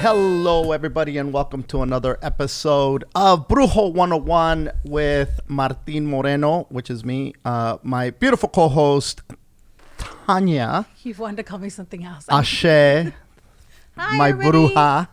Hello, everybody, and welcome to another episode of Brujo 101 with Martin Moreno, which is me, my beautiful co-host, Thanya. You wanted to call me something else. Ashe, Hi, my everybody. bruja.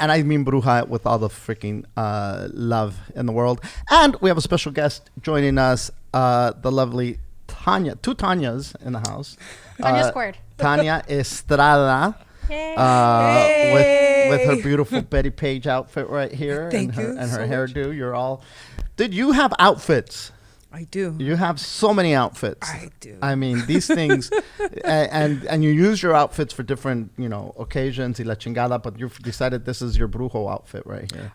And I mean bruja with all the freaking love in the world. And we have a special guest joining us, the lovely Tanya. Two Tanyas in the house. Tanya squared. Tania Estrada. Hey. With her beautiful Betty Page outfit right here. Thank you And her so hairdo. Much. You're all... Dude, you have outfits. I do. You have so many outfits. I do. I mean, these things, and you use your outfits for different, occasions, y la chingada, but you've decided this is your brujo outfit right here.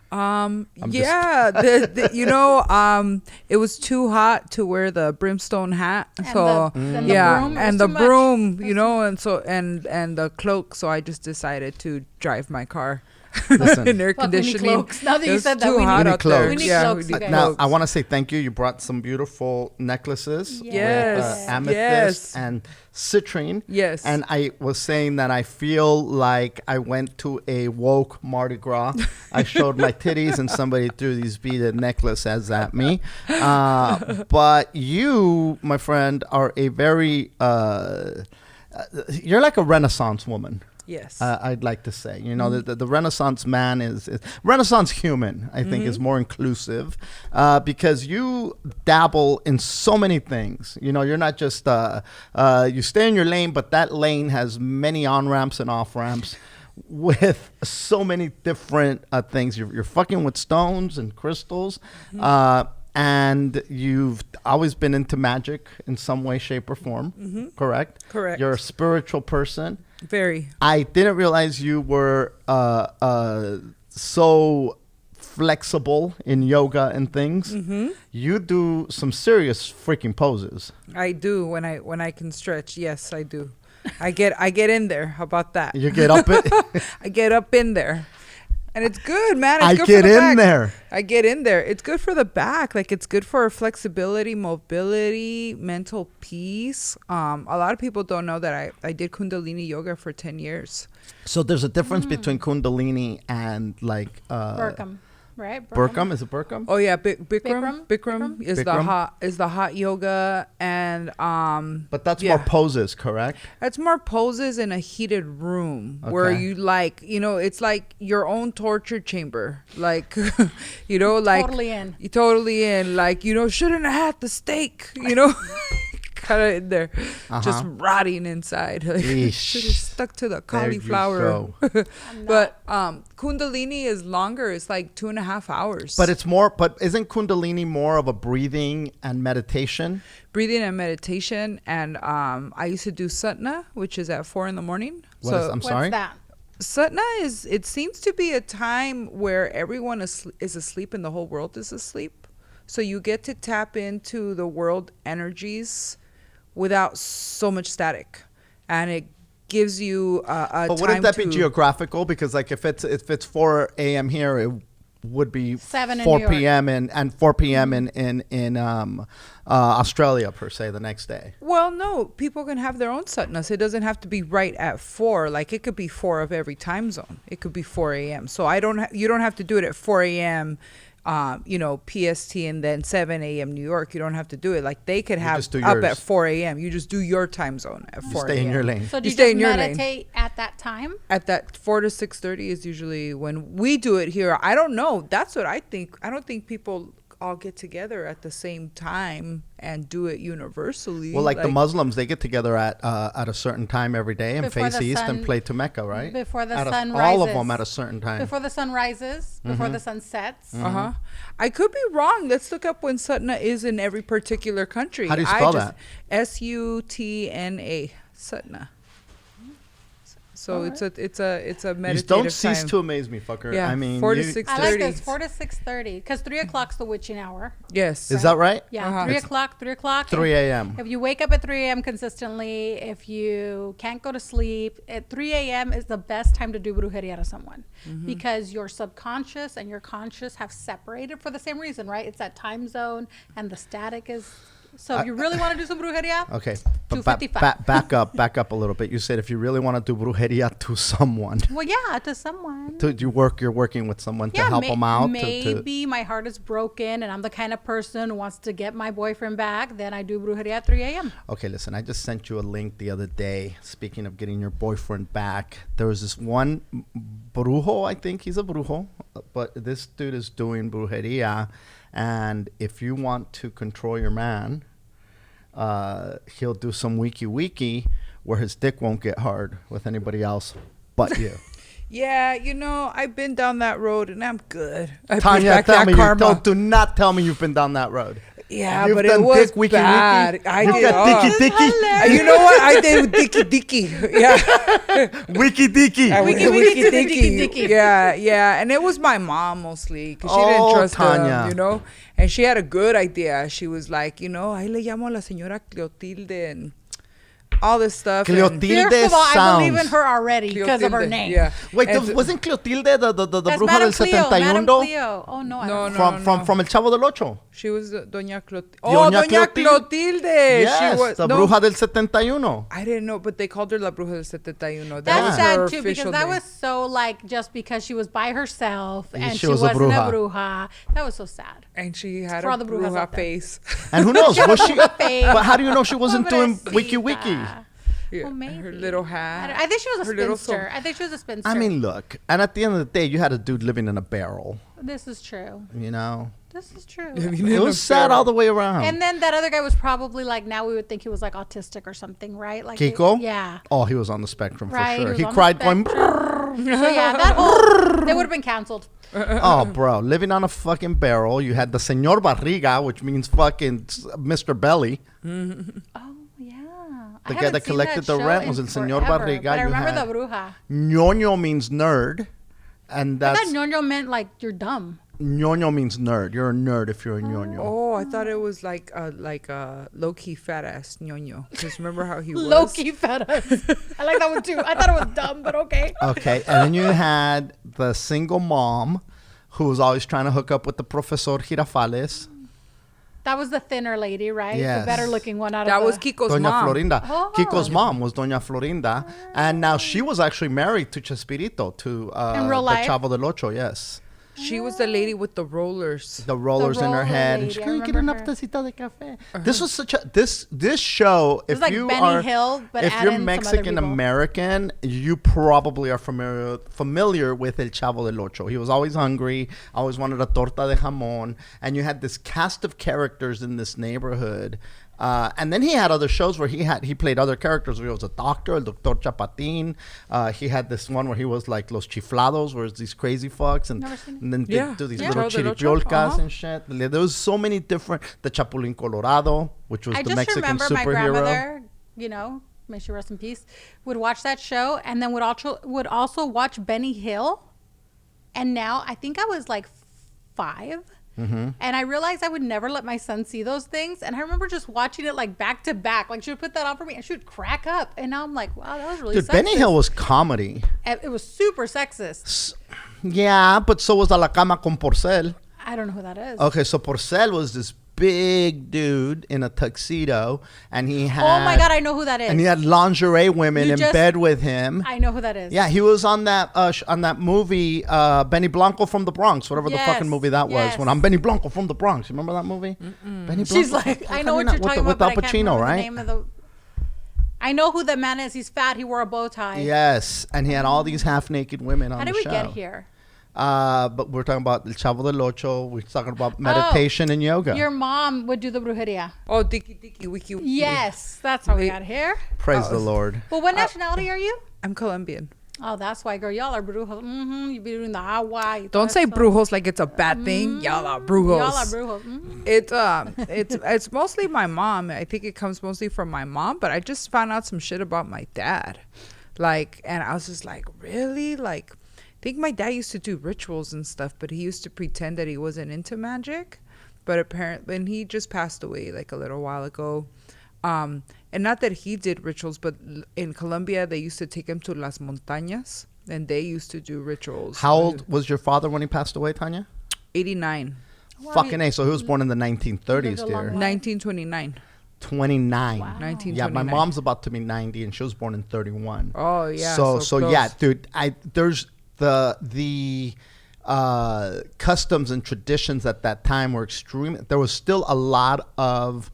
It was too hot to wear the brimstone hat. And so the broom, and the cloak. So I just decided to drive my car. In air conditioning. Now that you said that, we need clothes. We need cloaks. Now, I want to say thank you. You brought some beautiful necklaces with amethyst and citrine. Yes. And I was saying that I feel like I went to a woke Mardi Gras. I showed my titties and somebody threw these beaded necklaces at me. But you, my friend, are a very... you're like a Renaissance woman. Yes. I'd like to say, the Renaissance man is Renaissance human, I think, is more inclusive because you dabble in so many things. You're not just, you stay in your lane, but that lane has many on-ramps and off-ramps with so many different things. You're fucking with stones and crystals. And you've always been into magic in some way, shape, or form, correct? Correct. You're a spiritual person. Very. I didn't realize you were so flexible in yoga and things. You do some serious freaking poses. I do when I can stretch. Yes, I do. I get in there. How about that? You get up it. I get up in there. And it's good, man. I get in there. I get in there. It's good for the back. Like, it's good for flexibility, mobility, mental peace. A lot of people don't know that I did Kundalini yoga for 10 years. So there's a difference between Kundalini and like... Burkham, right? Burkham? Is it Burkham? Oh yeah, Bikram is the hot yoga, and but that's more poses, correct? It's more poses in a heated room where you it's like your own torture chamber, like Totally in. You're totally in, like shouldn't have had the steak, kind of in there, just rotting inside. Should have stuck to the cauliflower. But Kundalini is longer. It's like 2.5 hours. But isn't Kundalini more of a breathing and meditation? Breathing and meditation, and I used to do Satna, which is at 4 a.m. I'm sorry? What's that? Satna it seems to be a time where everyone is asleep and the whole world is asleep. So you get to tap into the world energies without so much static, and it gives you a but wouldn't that be geographical? Because like if it's 4 a.m. here, it would be 4 p.m. and 4 p.m. in Australia per se the next day. Well, no, people can have their own satnas. It doesn't have to be right at 4. Like, it could be 4 of every time zone. It could be 4 a.m. So you don't have to do it at 4 a.m. PST and then 7 a.m. New York. You don't have to do it. Like, they could have up at 4 a.m. You just do your time zone at 4 a.m. Stay in your lane. So do you stay just in your meditate at that time? At that 4 to 6:30 is usually when we do it here. I don't know. That's what I think. I don't think people all get together at the same time and do it universally. Well, like the Muslims, they get together at a certain time every day and face east and play to Mecca, right? Before the sun rises. All of them at a certain time. Before the sun rises, before the sun sets. I could be wrong. Let's look up when Satna is in every particular country. How do you spell that? Sutna. Satna. So it's a meditative You don't cease time. to amaze me, fucker. Yeah, I mean, 4 to 6:30. I like this, 4 to 6:30, because 3 o'clock's the witching hour. Yes. Is that right? Yeah, 3 o'clock. 3 a.m. If you wake up at 3 a.m. consistently, if you can't go to sleep, at 3 a.m. is the best time to do brujeria to someone, because your subconscious and your conscious have separated for the same reason, right? It's that time zone, and the static is So if you really want to do some brujeria, Okay, but 255. back up a little bit. You said if you really want to do brujeria to someone, well, yeah, to someone. you're working with someone to help them out. Maybe my heart is broken and I'm the kind of person who wants to get my boyfriend back. Then I do brujeria at 3 a.m. Okay, listen, I just sent you a link the other day. Speaking of getting your boyfriend back, there was this one brujo, I think he's a brujo, but this dude is doing brujeria. And if you want to control your man, he'll do some wiki where his dick won't get hard with anybody else but you. Yeah, you know, I've been down that road and I'm good. I Tanya, tell me, do not tell me you've been down that road. Yeah, You've but done it was dick wiki bad. wiki? I You did. got dicky. You know what? I did dicky dicky. Yeah. Wiki dicky. Wiki dicky. Yeah. And it was my mom mostly because she didn't trust Tanya. him, you know. And she had a good idea. She was like, you know, ahí le llamo a la señora Cleotilde and all this stuff. Cleotilde First of all, I believe in sounds. her already because of her Cleotilde, name. Yeah. Wait, And wasn't Cleotilde the That's bruja Madame del Cleo. Madame 71? Cleo. Oh, no. I don't know. From El Chavo del Ocho. She was Doña Clotilde. Oh, Doña Clotilde. Yes, She was, the no, bruja del 71. I didn't know, but they called her La Bruja del 71. That's was sad her too official because that name. was so like just because she was by herself and She she was a wasn't a bruja. bruja. That was so sad. And she had For a all the brujas bruja out there. face. And who knows? Was she? Face. But how do you know she wasn't doing wiki? Pobrecita. Yeah, Well, maybe. her little hat. I think she was a her little spinster. I think she was a spinster. I mean, look. And at the end of the day, you had a dude living in a barrel. This is true. You know, This is true. it was sad all the way around. And then that other guy was probably like, now we would think he was like autistic or something, right? Like Kiko? Yeah. Oh, he was on the spectrum Right, for sure. was He on the cried going. spectrum. So yeah, that whole they would have been canceled. Oh, bro, living on a fucking barrel. You had the Señor Barriga, which means fucking Mr. Belly. Oh yeah. The I guy haven't that seen collected the show rent in was El Señor forever, Barriga. But I You remember had- the bruja. Ñoño means nerd, and I that's thought ñoño meant like you're dumb. Ñoño means nerd. You're a nerd if you're a ñoño. Oh, I thought it was like a low-key fat-ass ñoño. Because remember how he was? Low-key fat ass. I like that one too. I thought it was dumb, but okay. Okay, and then you had the single mom who was always trying to hook up with the Professor Girafales. That was the thinner lady, right? Yes. The better looking one out That of was the... Kiko's Doña mom. Florinda. Oh. Kiko's mom was Doña Florinda. And now she was actually married to Chespirito, to In real the life? Chavo del Ocho, yes. She was the lady with the rollers. The rollers in her roller head. And lady, she I couldn't get remember enough her. tacita de café. This was such a... This show, It was if like you Benny are... Hill, but if add you're in some other Mexican people. American, you probably are familiar with El Chavo del Ocho. He was always hungry, always wanted a torta de jamón, and you had this cast of characters in this neighborhood. And then he had other shows where he played other characters. Where he was a doctor, El Doctor Chapatin. He had this one where he was like Los Chiflados, where it's these crazy fucks, and, Never seen it. and then Yeah. do these Yeah. little Chavo del Ocho, chiripiolcas and shit. There was so many different. The Chapulín Colorado, which was I the just Mexican remember my superhero. grandmother, you know, may she rest in peace, would watch that show and then would also watch Benny Hill. And now I think I was like 5. Mm-hmm. And I realized I would never let my son see those things. And I remember just watching it like back to back. Like she would put that on for me and she would crack up. And now I'm like, wow, that was really Dude, sexist. Benny Hill was comedy. It was super sexist. Yeah, but so was A la Cama con Porcel. I don't know who that is. Okay, so Porcel was this big dude in a tuxedo, and he had... Oh my God, I know who that is. And he had lingerie women You in just- bed with him. I know who that is. Yeah, he was on that movie, Benny Blanco from the Bronx, whatever the Yes, fucking movie that was. yes. When I'm Benny Blanco from the Bronx. You remember that movie? Benny Blanco. She's like, I know what you're talking about, with but Al I can't Pacino, remember right? the name of the... I know who the man is. He's fat. He wore a bow tie. Yes, and he had all these half-naked women on How the did we show. get here? But we're talking about El Chavo del Ocho. We're talking about meditation and yoga. Your mom would do the brujeria. Oh, Dicky Dicky Wiki. Yes, that's how we got here. Praise the Lord. But what nationality are you? I'm Colombian. Oh, that's why, girl. Y'all are brujos. Mm-hmm. You be doing the agua. y Don't todo say eso. brujos like it's a bad thing. Y'all are brujos. Y'all are brujos. Mm-hmm. It's mostly my mom. I think it comes mostly from my mom, but I just found out some shit about my dad. Like, and I was just like, really? Like, I think my dad used to do rituals and stuff, but he used to pretend that he wasn't into magic. But apparently, and he just passed away like a little while ago. And not that he did rituals, but in Colombia, they used to take him to Las Montañas, and they used to do rituals. How old was your father when he passed away, Tanya? 89. Well, Fucking A. So he was born in the 1930s, lived a long dear. life. 1929. 29. Wow. 1929. Yeah, my mom's about to be 90, and she was born in 31. Oh yeah. So yeah, close. dude. There's the customs and traditions at that time were extreme. There was still a lot of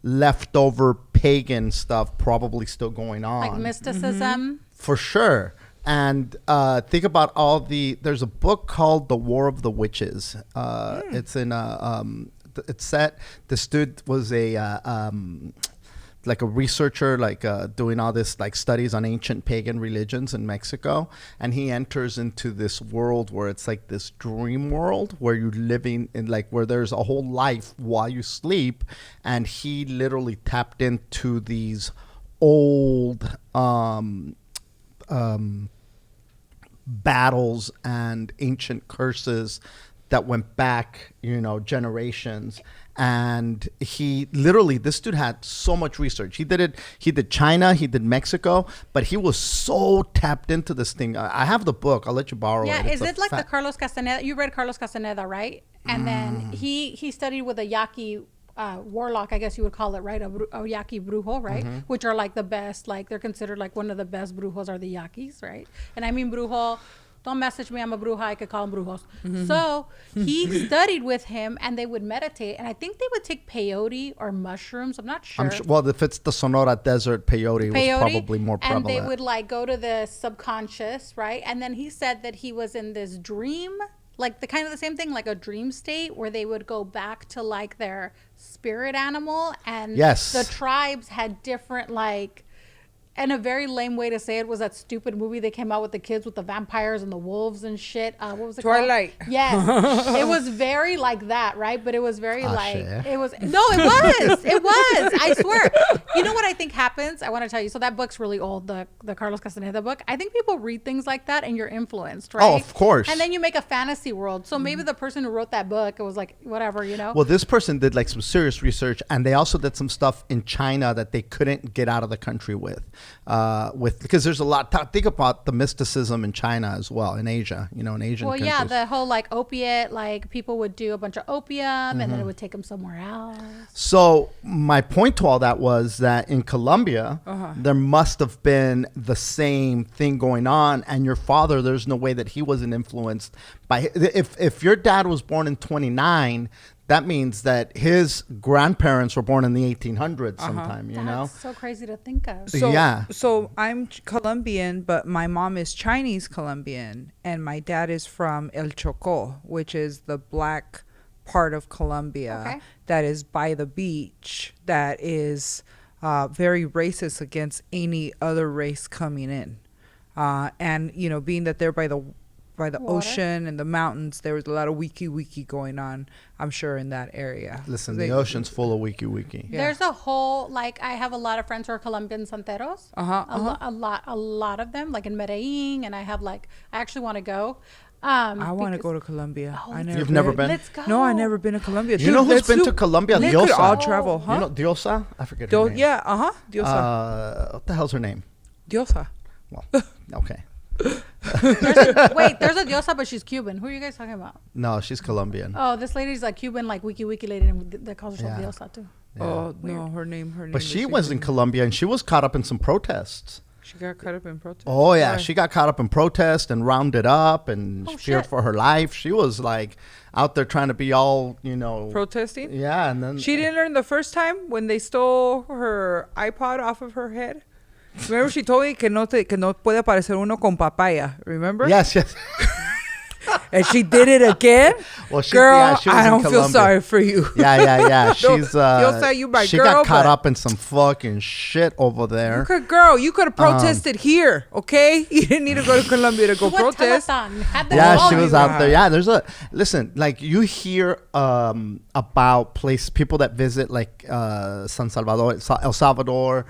leftover pagan stuff probably still going on. Like mysticism. For sure. And think about there's a book called The War of the Witches. It's in it's set. This dude was like a researcher, like doing all this like studies on ancient pagan religions in Mexico, and he enters into this world where it's like this dream world where you're living in like where there's a whole life while you sleep, and he literally tapped into these old battles and ancient curses that went back, generations. And this dude had so much research. He did China, he did Mexico, but he was so tapped into this thing. I have the book. I'll let you borrow it. Yeah, It's is it like the Carlos Castaneda? You read Carlos Castaneda, right? And then he studied with a Yaqui warlock, I guess you would call it, right? A Yaqui brujo, right? Which are like the best, like they're considered like one of the best brujos are the Yaquis, right? And I mean brujo, don't message me, I'm a bruja, I could call them brujos. So he studied with him, and they would meditate, and I think they would take peyote or mushrooms, I'm not sure. Well, if it's the Sonora Desert, peyote was probably more prevalent. And they would like go to the subconscious, right? And then he said that he was in this dream, like the kind of the same thing, like a dream state where they would go back to like their spirit animal, and yes, the tribes had different like. And a very lame way to say it was that stupid movie they came out with the kids with the vampires and the wolves and shit. What was it Twilight. called? Yes. It was very like that, right? But it was very shit. it was. I swear. You know what I think happens? I want to tell you. So that book's really old, the Carlos Castaneda book. I think people read things like that and you're influenced, right? Oh, of course. And then you make a fantasy world. So maybe the person who wrote that book, it was like, whatever, Well, this person did like some serious research, and they also did some stuff in China that they couldn't get out of the country with. Because there's a lot. Think about the mysticism in China as well, in Asia. In Asian countries. Yeah, the whole like opiate, like people would do a bunch of opium, and then it would take them somewhere else. So my point to all that was that in Colombia, there must have been the same thing going on, and your father, there's no way that he wasn't influenced by. If your dad was born in 29. That means that his grandparents were born in the 1800s sometime, That's so crazy to think of. So I'm Colombian, but my mom is Chinese Colombian, and my dad is from El Chocó, which is the black part of Colombia that is by the beach, that is very racist against any other race coming in. And, being that they're by the water. Ocean and the mountains, there was a lot of wiki going on, I'm sure, in that area. Listen, the ocean's full of wiki. Yeah. There's a whole, like, I have a lot of friends who are Colombian santeros. A lot of them, like in Medellin, and I actually want to go. I want to go to Colombia. You've never been? Let's go. No, I never been to Colombia. You know who's been to Colombia? We Diosa. could all travel, huh? You know Diosa? I forget her name. Yeah, Diosa. What the hell's her name? Diosa. Well, okay. There's a diosa, but she's Cuban. Who are you guys talking about? No, she's Colombian. Oh, this lady's like Cuban, like wiki lady, and that calls herself diosa too. Yeah. Oh, no, her name. But she was in Colombia, and she was caught up in some protests. She got caught up in protests? Oh, yeah. She got caught up in protest and rounded up and feared for her life. She was like out there trying to be all, protesting? Yeah. And then she didn't learn the first time when they stole her iPod off of her head. Remember, she told me que no puede aparecer uno con papaya. Remember? Yes. And she did it again. Well, girl, she was I don't in feel Colombia. sorry for you. Yeah. She's you'll say you my she girl, got caught up in some fucking shit over there. You could have protested here, okay? You didn't need to go to Colombia to go protest. Yeah, she was out there. Yeah, listen, like you hear about people that visit like San Salvador, El Salvador,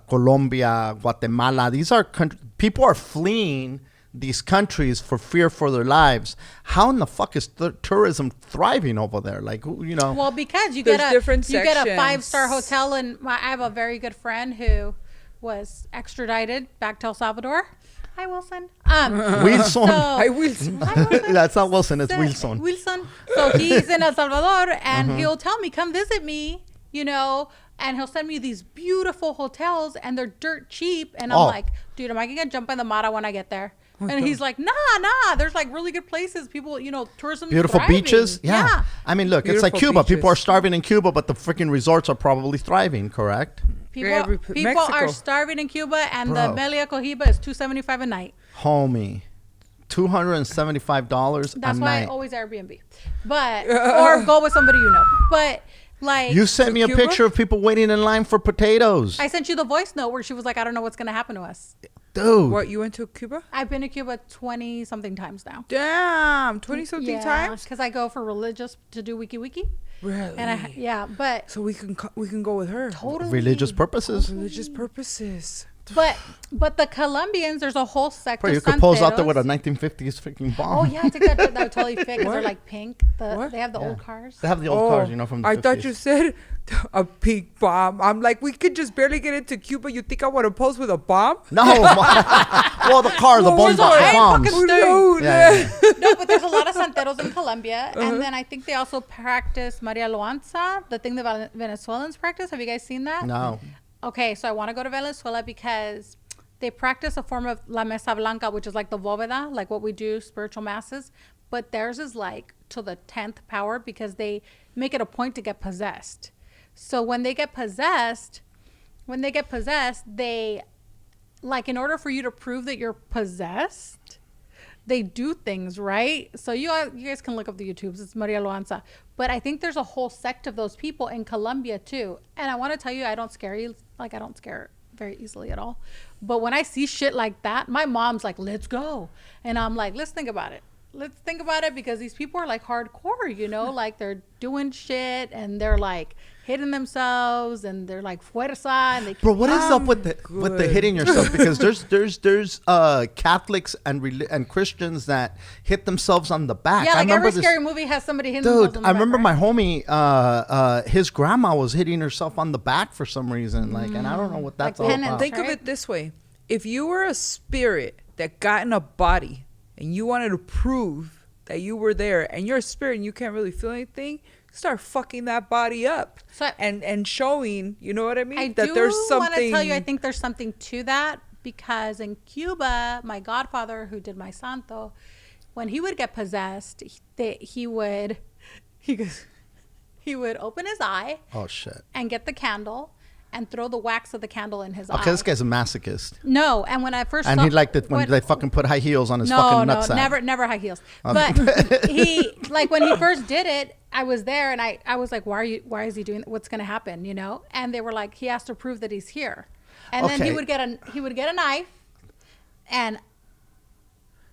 Colombia, Guatemala. These are people are fleeing these countries for fear for their lives. How in the fuck is tourism thriving over there? Like, Well, because you There's get different a 5-star sections. hotel, and I have a very good friend who was extradited back to El Salvador. Hi, Wilson. Wilson. Hi, Wilson. That's not Wilson. It's Wilson. So he's in El Salvador, and he'll tell me, "Come visit me." And he'll send me these beautiful hotels, and they're dirt cheap. And I'm Oh. like, dude, am I gonna jump in the Mara when I get there? And Okay. he's like, nah. There's like really good places. People, tourism. Beautiful thriving. beaches. Yeah. I mean, look, it's like Beautiful Cuba. People are beaches. starving in Cuba, but the freaking resorts are probably thriving, correct? People Mexico. are starving in Cuba, and Bro. the Melia Cohiba is $275 a night. Homie. $275 That's a why I night. always Airbnb, but or go with somebody you know. But like, You sent me a Cuba? picture of people waiting in line for potatoes. I sent you the voice note where she was like, I don't know what's gonna happen to us. Dude. What, you went to Cuba? I've been to Cuba 20 something times now. Damn, 20 something times. because I go for religious to do wiki. Really? And but So we can go with her. totally Religious purposes. Religious purposes. But the Colombians, there's a whole sect Bro, of you could pose out there with a Santeros. 1950s freaking bomb. Oh yeah, I think that would totally fit because they're What? like pink. What? They have the Yeah. old cars. They have the old cars, from the 50s. I thought you said a pink bomb. I'm like, we could just barely get into Cuba. You think I want to pose with a bomb? No. Well, the car, the Well, bomb, where's the our- bombs. fucking No, Yeah, yeah. No, but there's a lot of santeros in Colombia, and then I think they also practice Maria Loanza, the thing the Venezuelans practice. Have you guys seen that? No. Okay, so I want to go to Venezuela because they practice a form of La Mesa Blanca, which is like the Bóveda, like what we do, spiritual masses. But theirs is like to the 10th power because they make it a point to get possessed. So when they get possessed, they, like, in order for you to prove that you're possessed, they do things, right? So you guys can look up the YouTubes. It's Maria Loanza. But I think there's a whole sect of those people in Colombia too. And I want to tell you, I don't scare very easily at all. But when I see shit like that, my mom's like, let's go. And I'm like, let's think about it. Because these people are like hardcore, like they're doing shit and they're like hitting themselves and they're like fuerza and they Bro, what is up with the hitting yourself? Because there's Catholics and Christians that hit themselves on the back. yeah, I like remember every scary movie has somebody hitting Dude, themselves on the I back, remember right? my homie, his grandma was hitting herself on the back for some reason, like, and I don't know what that's Like all penance. about. Think of Right? it this way. If you were a spirit that got in a body and you wanted to prove that you were there and you're a spirit and you can't really feel anything, start fucking that body up So and showing, you know what I mean? I that do there's want something. to tell you, I think there's something to that because in Cuba, my godfather who did my santo, when he would get possessed, he would open his eye Oh shit. and get the candle and throw the wax of the candle in his eye. Okay, this guy's a masochist, No, and when I first and saw, he liked it when they fucking put high heels on his fucking nutsack. never high heels. But he, like, when he first did it, I was there and I was like, why is he doing, what's going to happen, And they were like, he has to prove that he's here. And then Okay. he would get a knife and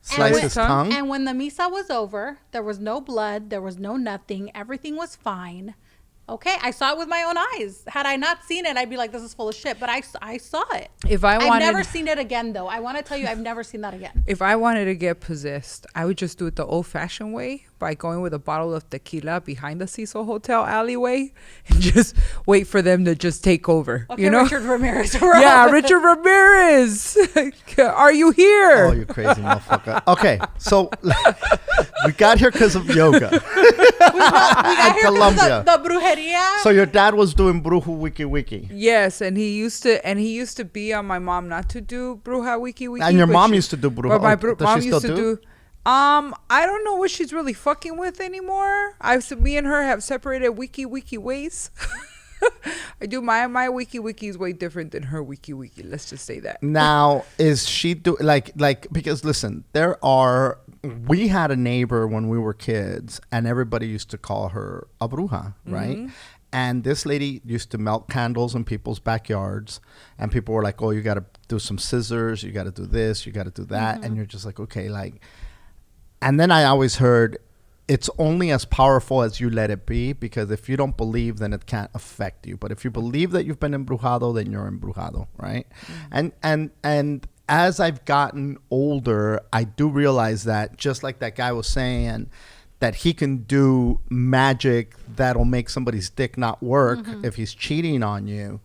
Slice when- his tongue. and when the misa was over, there was no blood, there was no nothing, everything was fine. Okay, I saw it with my own eyes. Had I not seen it, I'd be like, this is full of shit. But I saw it. If I I've wanted, never seen it again, though. I want to tell you, I've never seen that again. if I wanted to get possessed, I would just do it the old-fashioned way by going with a bottle of tequila behind the Cecil Hotel alleyway and just wait for them to just take over. Okay, you know? Richard Ramirez. Yeah, Richard Ramirez. Are you Oh, here? you crazy motherfucker. Okay, so we got here because of yoga. We got here Colombia. because the brujeria. So your dad was doing Brujo Wiki. Yes, and he used to be on my mom not to do Bruja Wiki. And your but mom used to do Bruja. But my Does mom she used still to do. I don't know what she's really fucking with anymore. Me and her have separated wiki ways. I do my wiki is way different than her wiki. Let's just say that. Now, is she like because listen, we had a neighbor when we were kids and everybody used to call her a bruja, right? And this lady used to melt candles in people's backyards and people were like, oh, you got to do some scissors, you got to do this, you got to do that. And you're just like, okay, like, and then I always heard it's only as powerful as you let it be, because if you don't believe, then it can't affect you. But if you believe that you've been embrujado, then you're embrujado, right? And as I've gotten older, I do realize that, just like that guy was saying, that he can do magic that'll make somebody's dick not work if he's cheating on you.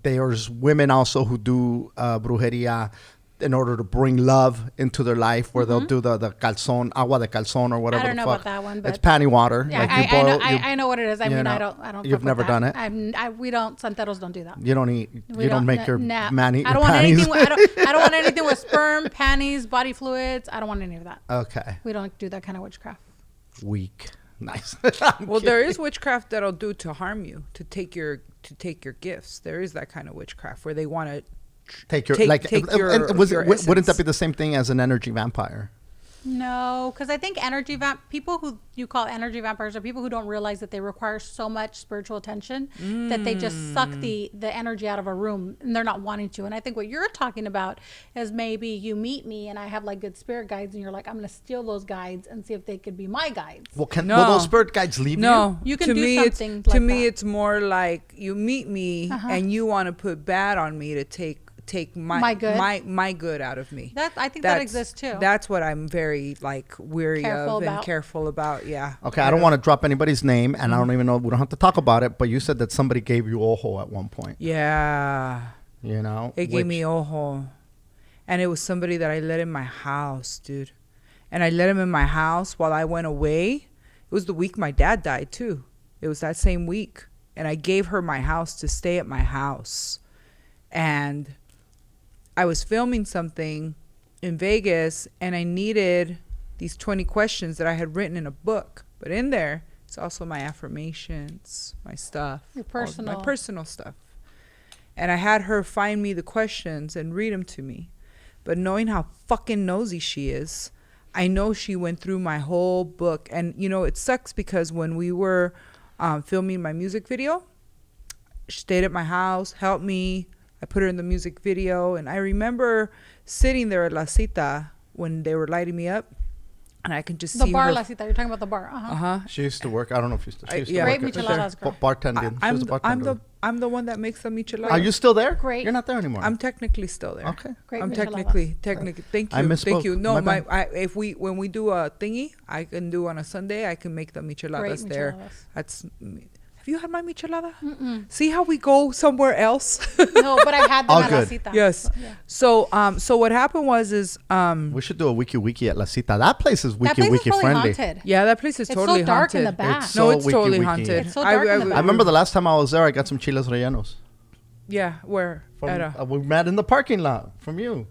There's women also who do brujeria in order to bring love into their life, where they'll do the calzone, agua de calzone, or whatever. I don't know the fuck. about that one, but It's panty water. yeah, Like you boil. I know what it is. I mean, know, I don't. You've fuck never with done that. it. We don't. Santeros don't do that. You don't eat. We You don't make your nah. man eat I your don't want panties. anything. I don't want anything with sperm, panties, body fluids. I don't want any of that. Okay. We don't do that kind of witchcraft. Weak. Nice. Well, there is witchcraft that'll do to harm you, to take your gifts. There is that kind of witchcraft where they want to Take your your wouldn't that essence. be the same thing as an energy vampire? No, because I think people who you call energy vampires are people who don't realize that they require so much spiritual attention that they just suck the energy out of a room and they're not wanting to. And I think what you're talking about is maybe you meet me and I have like good spirit guides and you're like, I'm going to steal those guides and see if they could be my guides. Well, will No. those spirit guides leave No, You can to do me, something to like me, that. it's more like you meet me and you want to put bad on me to take My good? my good out of me. I think that exists too. That's what I'm very like weary Careful of and about. careful about. Yeah. you? Okay, I don't want to drop anybody's name, and I don't even know. We don't have to talk about it. But you said that somebody gave you ojo at one point. Yeah. You know, It gave me ojo. And it was somebody that I let in my house, dude. And I let him in my house while I went away. It was the week my dad died, too. It was that same week. And I gave her my house to stay at my house. And I was filming something in Vegas, and I needed these 20 questions that I had written in a book. But in there, it's also my affirmations, my stuff. Your my personal stuff. And I had her find me the questions and read them to me. But knowing how fucking nosy she is, I know she went through my whole book. And, you know, it sucks because when we were filming my music video, she stayed at my house, helped me. I put her in the music video. And I remember sitting there at La Cita when they were lighting me up. And I can just the see bar, her. La Cita. You're talking about the bar. Uh-huh. She used to work. I don't know if she used to. She used yeah. to work Great at- micheladas girl. bartending. She was a bartender. I'm the one that makes the michelada. Are you still there? Great. You're not there anymore. I'm technically still there. Okay. Great I'm micheladas. technically. Thank you. I Thank misspoke. you. No, My bad. when we do a thingy, I can do on a Sunday. I can make the micheladas Great there. micheladas. That's. Have you had my michelada? See how we go somewhere else. No, but I've had them All at La good. Cita. Yes. Yeah. So what happened was We should do a wiki at La Cita. That place is That place is wiki really friendly. haunted. yeah, that place is It's totally so dark in haunted. the back. It's No, so it's totally wiki-wiki. haunted. It's so dark in the back. I remember the last time I was there, I got some chiles rellenos. Yeah, where? We met in the parking lot from you.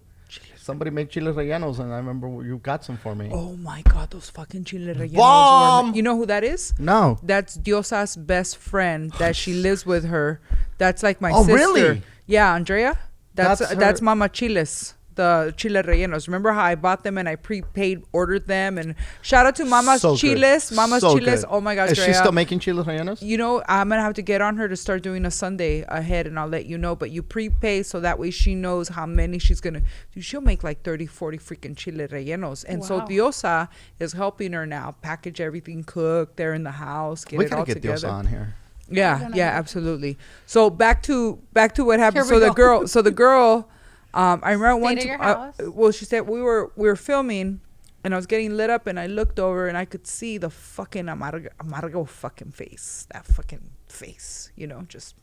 Somebody made chiles rellenos, and I remember you got some for me. Oh my God, those fucking chile rellenos. Bomb! You know who that is? No. That's Diosa's best friend that she lives with her. That's like my Oh, sister. really? Yeah, Andrea. That's her- That's Mama Chiles, the chile rellenos. Remember how I bought them and I prepaid ordered them? And shout out to Mama's So good. Chiles. Mama's So Chiles. good. Oh my gosh, Is she Drea. still making chiles rellenos? You know, I'm going to have to get on her to start doing a Sunday ahead and I'll let you know. But you prepay so that way she knows how many she's going to. She'll make like 30, 40 freaking chile rellenos. And so Wow. Diosa is helping her now package everything, cook. They're in the house, get We it gotta all get together. Diosa on here. Yeah, don't know. yeah, absolutely. So back to what happened. Here we So the girl, I remember one. Stayed at your house? Well, she said we were filming, and I was getting lit up, and I looked over, and I could see the fucking amargo fucking face, that fucking face, you know, just.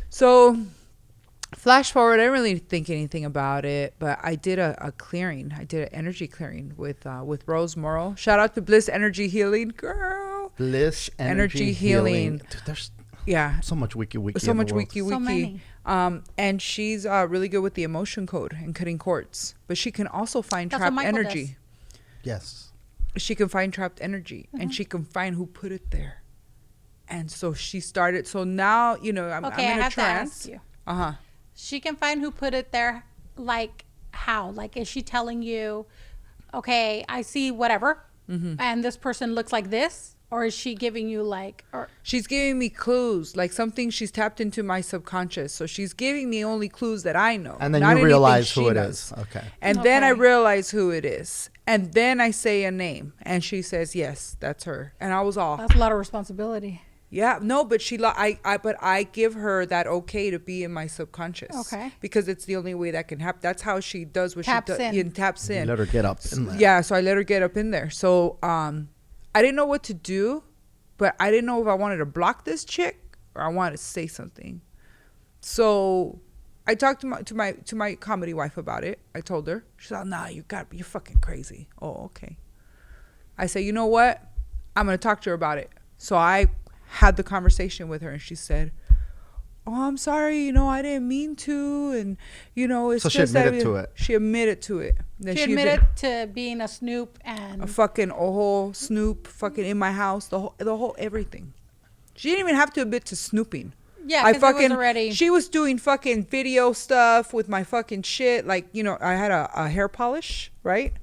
So, flash forward, I didn't really think anything about it, but I did a clearing. I did an energy clearing with Rose Morrow. Shout out to Bliss Energy Healing, girl. Bliss Energy healing. Dude, there's Yeah. so much wiki. So in the much world. wiki. So many. And she's really good with the emotion code and cutting cords. But she can also find That's what trapped Michael energy. Yes. She can find trapped energy, and she can find who put it there. And so she started. So now, you know, I'm Okay, I in a have to trance. ask you. Uh-huh. She can find who put it there. Like how? Like is she telling you, okay, I see whatever, and this person looks like this, or is she giving you like, or She's giving me clues, like something she's tapped into my subconscious. So she's giving me only clues that I know. And then not you anything realize she who it knows. is. Okay. And then I Okay. realize who it is. And then I say a name, and she says, yes, that's her. And I was all, that's a lot of responsibility. yeah, no, but I give her that okay to be in my subconscious. Okay. Because it's the only way that can happen. That's how she does what Taps she does. in. Taps You in. let her get up in there. Yeah, so I let her get up in there. So I didn't know what to do, but I didn't know if I wanted to block this chick or I wanted to say something. So I talked to my comedy wife about it. I told her. She's like, nah, you're fucking crazy. Oh, okay. I said, you know what? I'm gonna talk to her about it. So I had the conversation with her, and she said, oh, I'm sorry, I didn't mean to, and it's so just she admitted to it. She admitted to it. That she admitted to being a snoop and a fucking ojo snoop, fucking in my house, the whole everything. She didn't even have to admit to snooping. Yeah, because it was already. She was doing fucking video stuff with my fucking shit. Like, I had a hair polish, right?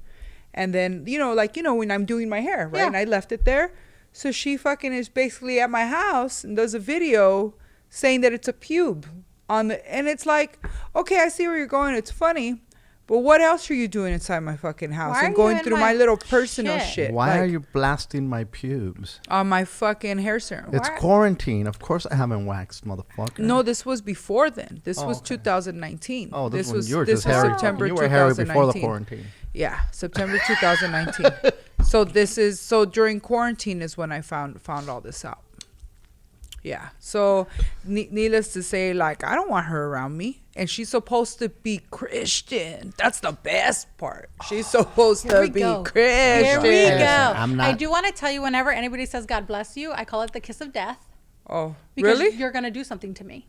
And then, when I'm doing my hair, right? Yeah. And I left it there. So she fucking is basically at my house and does a video saying that it's a pube and it's like, okay, I see where you're going. It's funny. But what else are you doing inside my fucking house and going through my little personal shit? Why are you blasting my pubes? On my fucking hair serum. It's quarantine. Of course I haven't waxed, motherfucker. No, this was before then. This was okay. 2019. Oh, this was you were just hairy. September You were hairy before the 2019. quarantine. Yeah, September 2019. So during quarantine is when I found all this out. Yeah. So needless to say, like, I don't want her around me. And she's supposed to be Christian. That's the best part. She's supposed to be Christian. Here we go. I'm I do want to tell you, whenever anybody says God bless you, I call it the kiss of death. Oh, because really? You're going to do something to me.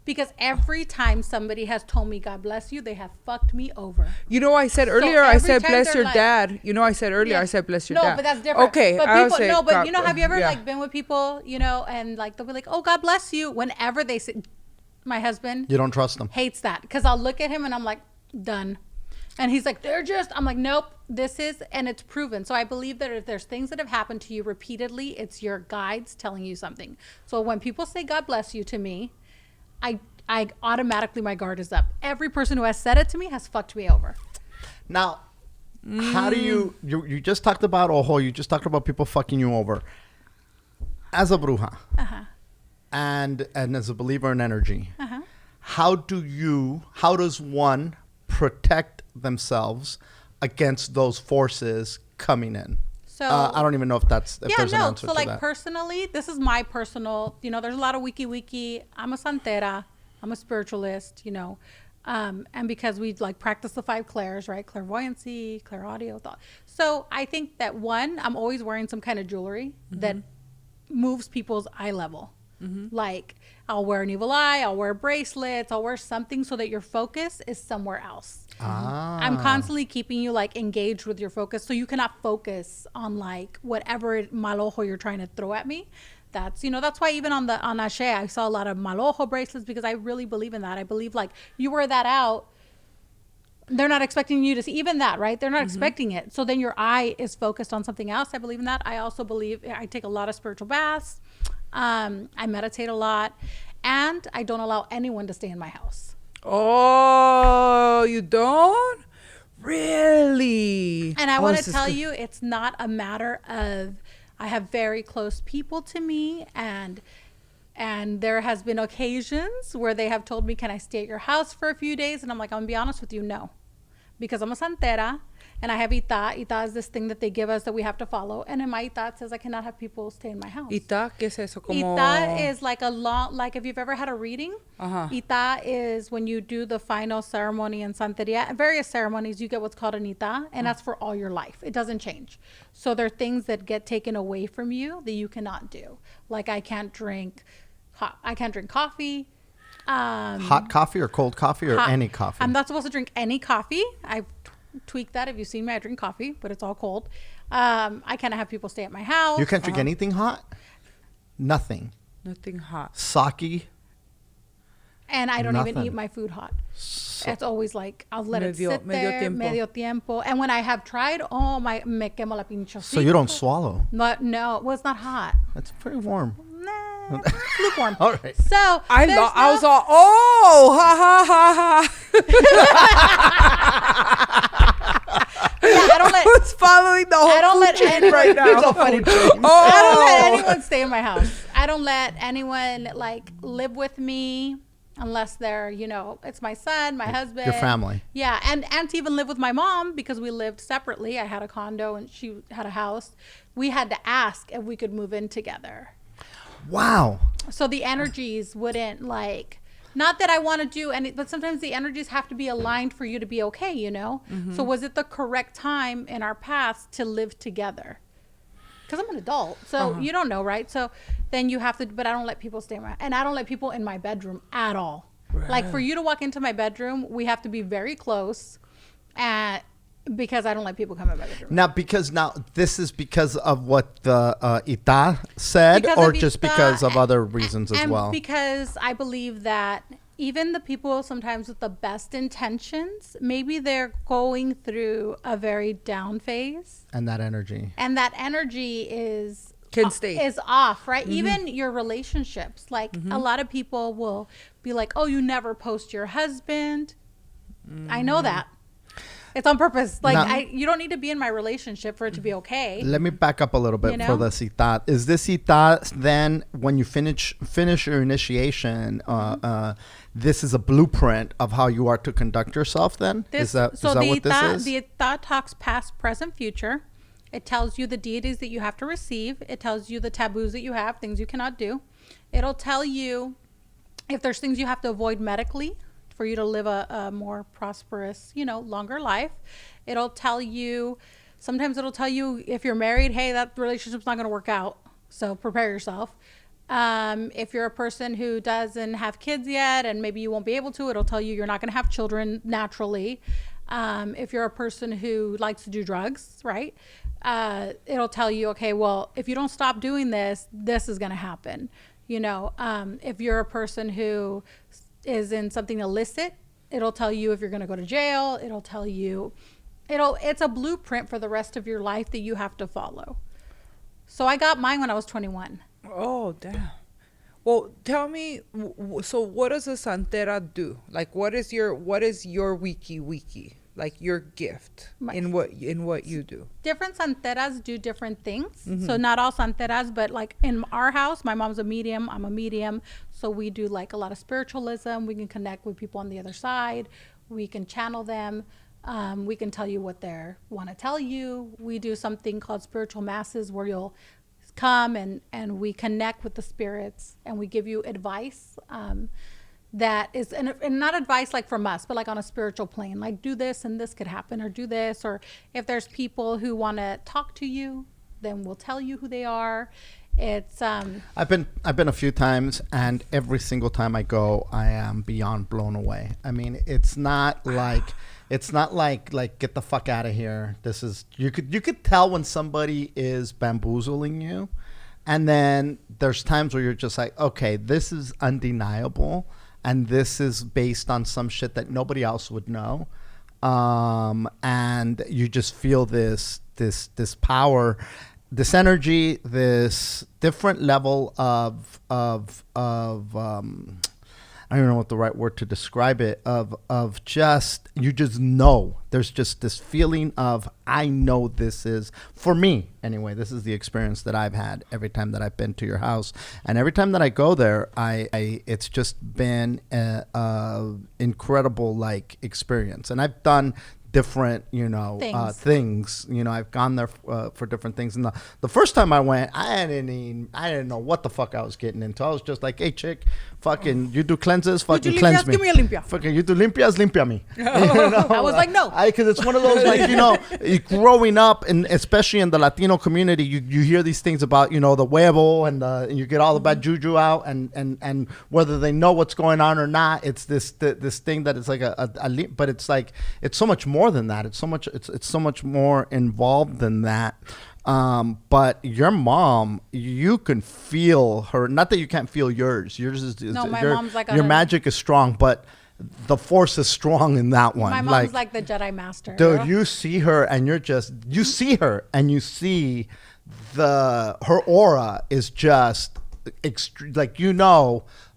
Because every time somebody has told me God bless you, they have fucked me over. I said earlier, I said bless your like, dad. I said earlier, I said bless your dad. No, but that's different. Okay, but I'll people, say no, but God, have you ever yeah. like been with people, and like they'll be like, oh, God bless you. Whenever they say, my husband. You don't trust them. Hates that. Because I'll look at him and I'm like, done. And he's like, I'm like, nope, and it's proven. So I believe that if there's things that have happened to you repeatedly, it's your guides telling you something. So when people say God bless you to me, I automatically, my guard is up. Every person who has said it to me has fucked me over. Now, how do you just talked about ojo, you just talked about people fucking you over. As a bruja, and as a believer in energy, how does one protect themselves against those forces coming in? So I don't even know if there's an answer so to like that. personally, this is my personal, there's a lot of wiki. I'm a santera. I'm a spiritualist, and because we like practice the 5 clairs, right? Clairvoyancy, clairaudio, thought. So I think that I'm always wearing some kind of jewelry that moves people's eye level. Like I'll wear an evil eye, I'll wear bracelets, I'll wear something so that your focus is somewhere else. I'm constantly keeping you like engaged with your focus, so you cannot focus on like whatever mal ojo you're trying to throw at me. That's that's why even on Ashe I saw a lot of mal ojo bracelets, because I really believe in that. I believe like you wear that out, they're not expecting you to see even that, right? They're not expecting it. So then your eye is focused on something else. I believe in that. I also believe I take a lot of spiritual baths. I meditate a lot, and I don't allow anyone to stay in my house. Oh, you don't? Really? And I want to tell you, it's not a matter of, I have very close people to me, and there has been occasions where they have told me, can I stay at your house for a few days? And I'm like, I'm gonna be honest with you, no. Because I'm a santera, and I have ita. Ita is this thing that they give us that we have to follow. And in my ita, it says I cannot have people stay in my house. Ita, ¿qué es eso? Como... Ita is like like if you've ever had a reading, ita is when you do the final ceremony in Santeria. In various ceremonies, you get what's called an ita, and that's for all your life. It doesn't change. So there are things that get taken away from you that you cannot do. Like I can't drink coffee. Hot coffee or cold coffee or any coffee? I'm not supposed to drink any coffee. I've tweaked that. If you've seen me, I drink coffee, but it's all cold. I cannot have people stay at my house. You can't drink anything hot? Nothing hot. Sake? And I don't even eat my food hot. It's always like, I'll let it sit there. Medio tiempo. And when I have tried, me quemo la pinche. So you don't swallow? No, well, it's not hot. It's pretty warm. Nah, it's lukewarm. All right. So I was all, ha ha ha. I don't let. Who's following the whole I don't let anyone right now. It's a funny I don't let anyone stay in my house. I don't let anyone like live with me unless they're, it's my son, my husband, your family. Yeah, and to even live with my mom, because we lived separately. I had a condo and she had a house. We had to ask if we could move in together. Wow. So the energies wouldn't Not that I want to do any, but sometimes the energies have to be aligned for you to be okay, you know? So was it the correct time in our past to live together? Because I'm an adult, so you don't know, right? So then you have to, but I don't let people stay in my, and I don't let people in my bedroom at all. Right. Like for you to walk into my bedroom, we have to be very close, because I don't let people come in my bedroom. Now this is because of what the Ita said, Because or of just Ita because of other reasons as and well? because I believe that even the people sometimes with the best intentions, maybe they're going through a very down phase. And that energy. And that energy is off, right? Even your relationships. Like a lot of people will be like, oh, you never post your husband. I know that. It's on purpose. Like you don't need to be in my relationship for it to be okay. Let me back up a little bit for the citat. Is this citat then when you finish your initiation? This is a blueprint of how you are to conduct yourself. Then is that what this is? The Ita talks past, present, future. It tells you the deities that you have to receive. It tells you the taboos that you have, things you cannot do. It'll tell you if there's things you have to avoid medically for you to live a more prosperous, longer life. It'll tell you, sometimes it'll tell you if you're married, hey, that relationship's not going to work out. So prepare yourself. If you're a person who doesn't have kids yet and maybe you won't be able to, it'll tell you you're not going to have children naturally. If you're a person who likes to do drugs, right? It'll tell you, okay, well, if you don't stop doing this, this is going to happen. If you're a person who is in something illicit, it'll tell you if you're going to go to jail. It'll tell you, it's a blueprint for the rest of your life that you have to follow. So I got mine when I was 21. Oh, damn. Well, tell me, so what does a santera do? Like, what is your wiki? Like your gift in what you do? Different santeras do different things. So not all santeras, but like in our house, my mom's a medium, I'm a medium. So we do like a lot of spiritualism. We can connect with people on the other side. We can channel them. We can tell you what they want to tell you. We do something called spiritual masses where you'll come and we connect with the spirits and we give you advice. That is, and not advice like from us, but like on a spiritual plane, like do this and this could happen, or do this, or if there's people who want to talk to you, then we'll tell you who they are. It's I've been a few times, and every single time I go, I am beyond blown away. I mean, it's not like get the fuck out of here. This is you could tell when somebody is bamboozling you, and then there's times where you're just like, okay, this is undeniable. And this is based on some shit that nobody else would know, and you just feel this power, this energy, this different level of I don't know what the right word to describe it, of just, you just know. There's just this feeling of, I know this is, for me anyway, this is the experience that I've had every time that I've been to your house. And every time that I go there, it's just been a incredible like experience. And I've done different, things. I've gone there for different things. And the first time I went, I didn't know what the fuck I was getting into. I was just like, hey, chick, fucking, you do cleanses, fucking cleanse me. Give me a limpia. Fucking, you do limpias, limpia me. I was like, no. Because it's one of those, like, growing up, and especially in the Latino community, you hear these things about, the huevo, and you get all the bad juju out, and whether they know what's going on or not, it's this thing that it's like but it's like, it's so much more than that. It's so much more involved than that. But your mom, you can feel her. Not that you can't feel yours. Yours is no. My mom's like your magic is strong, but the force is strong in that one. My mom's like the Jedi Master. Dude, you see her, and you see her, and you see her aura is just like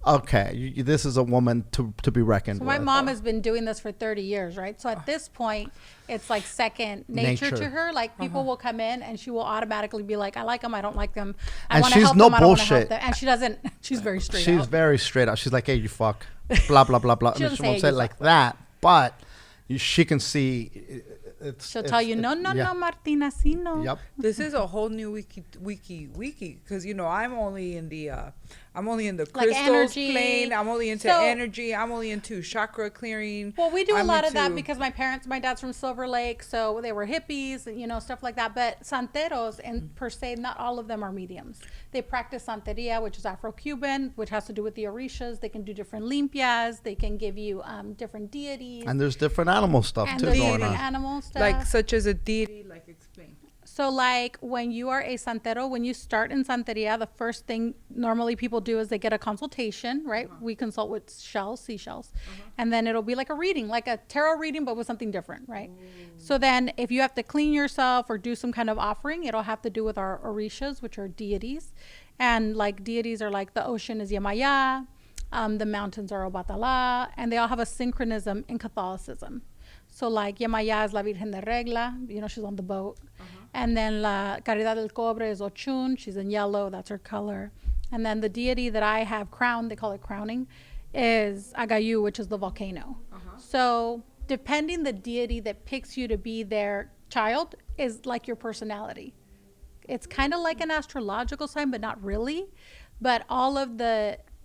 okay, this is a woman to be reckoned with. My mom has been doing this for 30 years, right? So at this point, it's like second nature to her. Like people will come in and she will automatically be like, I like them, I don't like them. I want to help them, I don't want to help them. And she doesn't, she's very straight out. She's very straight out. She's like, hey, you fuck, blah, blah, blah, blah. She won't say it like that, but she can see. She'll tell you, no, Martina, sí, no. Yep. This is a whole new wiki, because I'm only in the I'm only into Like crystals energy. plain. I'm only into So- energy. I'm only into chakra clearing. Well, we do a I'm lot of that into- because my dad's from Silver Lake, so they were hippies, and, stuff like that. But santeros, and per se, not all of them are mediums. They practice santeria, which is Afro-Cuban, which has to do with the orishas. They can do different limpias. They can give you different deities. And there's different animal stuff And too there's going different on. animal stuff. like such as a deity. Like explain. So, like, when you are a santero, when you start in santeria, the first thing normally people do is they get a consultation, right? We consult with seashells. And then it'll be like a reading, like a tarot reading, but with something different, right? So then if you have to clean yourself or do some kind of offering, it'll have to do with our orishas, which are deities. And, like, deities are like the ocean is Yemaya, the mountains are Obatala, and they all have a synchronism in Catholicism. So, like, Yemaya is La Virgen de Regla, she's on the boat. And then La Caridad del Cobre is Ochun, she's in yellow, that's her color. And then the deity that I have crowned, they call it crowning, is Agayu, which is the volcano. So, depending the deity that picks you to be their child is like your personality. It's kind of like an astrological sign, but not really. But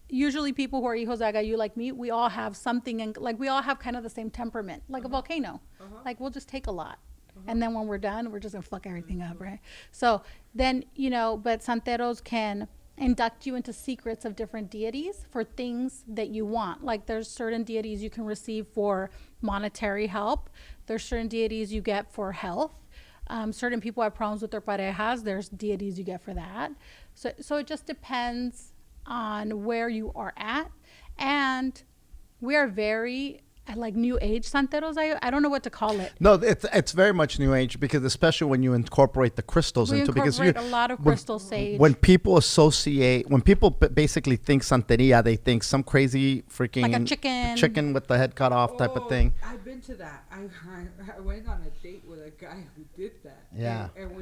usually people who are hijos de Agayu like me, we all have something, and like we all have kind of the same temperament, like a volcano. Like we'll just take a lot. And then when we're done, we're just gonna fuck everything up, right? So then, but santeros can induct you into secrets of different deities for things that you want. Like there's certain deities you can receive for monetary help. There's certain deities you get for health. Certain people have problems with their parejas. There's deities you get for that. So it just depends on where you are at. And we are very like new age santeros. I don't know what to call it. No, it's very much new age, because especially when you incorporate the crystals We into, because incorporate a lot of crystal sage. when people basically think santeria, they think some crazy freaking Like a chicken with the head cut off type of thing. I've been to that. I went on a date with a guy who did that. Yeah. And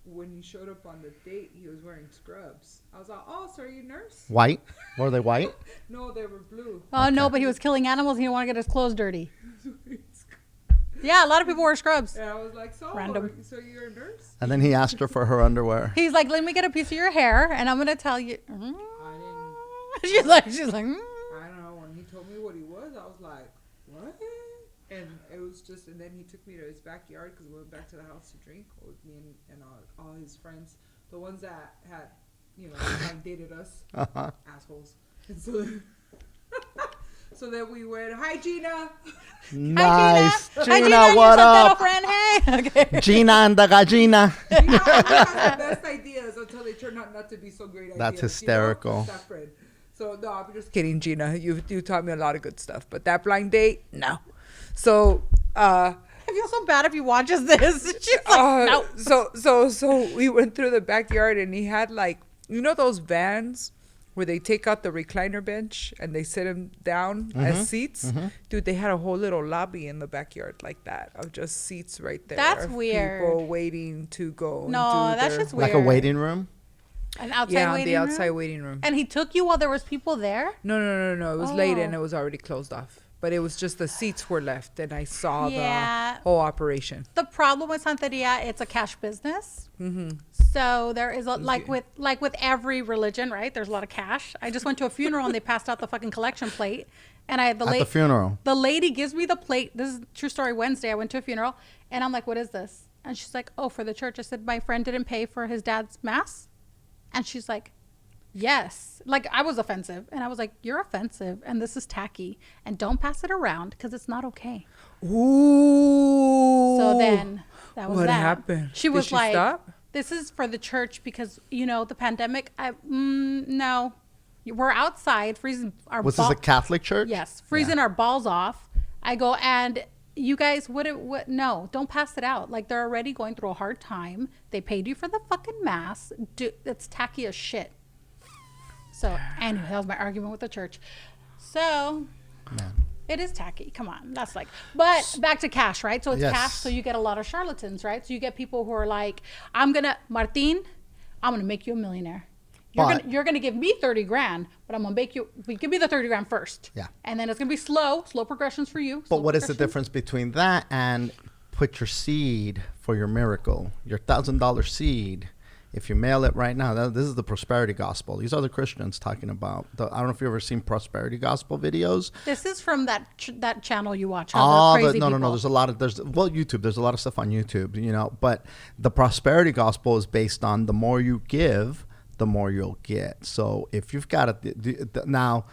when he showed up on the date, he was wearing scrubs. I was like, "Oh, so are you a nurse?" White? Were they white? No, they were blue. Oh no, but he was killing animals. He didn't want to get his clothes dirty. Yeah, a lot of people wear scrubs. And I was like, "So, Random. so you're a nurse?" And then he asked her for her underwear. He's like, "Let me get a piece of your hair, and I'm gonna tell you." I didn't. she's like, I don't know. When he told me what he was, I was like, "What?" And it was just, and then he took me to his backyard because we went back to the house to drink with me and all his friends, the ones that had, like dated us, assholes. And so, so then we went, "Hi, Gina." Nice. Hi, Gina, your what santero up? friend. Hey. Okay. Gina and the gallina. Gina has the best ideas until they turn out not to be so great ideas. That's hysterical. That friend. So no, I'm just kidding, Gina. You taught me a lot of good stuff, but that blind date, no. So I feel so bad if he watches this. She's like, no. So we went through the backyard, and he had like, those vans where they take out the recliner bench and they sit him down as seats. Dude, they had a whole little lobby in the backyard like that of just seats right there. That's of weird. People waiting to go. No, and do that's their- just weird. Like a waiting room? An outside Yeah, waiting the room? outside waiting room. And he took you while there was people there? No. It was late and Oh. it was already closed off. But it was just the seats were left, and I saw Yeah. the whole operation. The problem with Santeria, it's a cash business. So there is like with every religion, right? There's a lot of cash. I just went to a funeral and they passed out the fucking collection plate, and At the funeral. the lady gives me the plate. This is true story. Wednesday, I went to a funeral, and I'm like, "What is this?" And she's like, "Oh, for the church." I said, "My friend didn't pay for his dad's mass," and she's like, "Yes." Like, I was offensive, and I was like, "You're offensive, and this is tacky, and don't pass it around because it's not okay." Ooh. So then that was What that. happened? She Did was she like, stop? "This is for the church because the pandemic." No, we're outside freezing our. Was this a Catholic church? Yes, freezing our balls off. I go, and you guys, what? No, don't pass it out. Like, they're already going through a hard time. They paid you for the fucking mass. It's tacky as shit. So anyway, that was my argument with the church. So. Man. It is tacky. Come on. That's like, but back to cash, right? So it's Yes. cash. So you get a lot of charlatans, right? So you get people who are like, Martin, I'm going to make you a millionaire. You're going to give me 30 grand, but I'm going to give me the 30 grand first. Yeah. And then it's going to be slow progressions for you. But what is the difference between that and put your seed for your miracle, your $1,000 seed If you mail it right now, this is the prosperity gospel. These are the Christians talking about. I don't know if you've ever seen prosperity gospel videos. This is from that channel you watch. No. People. There's a lot of YouTube. There's a lot of stuff on YouTube, but the prosperity gospel is based on the more you give, the more you'll get. So if you've got it now,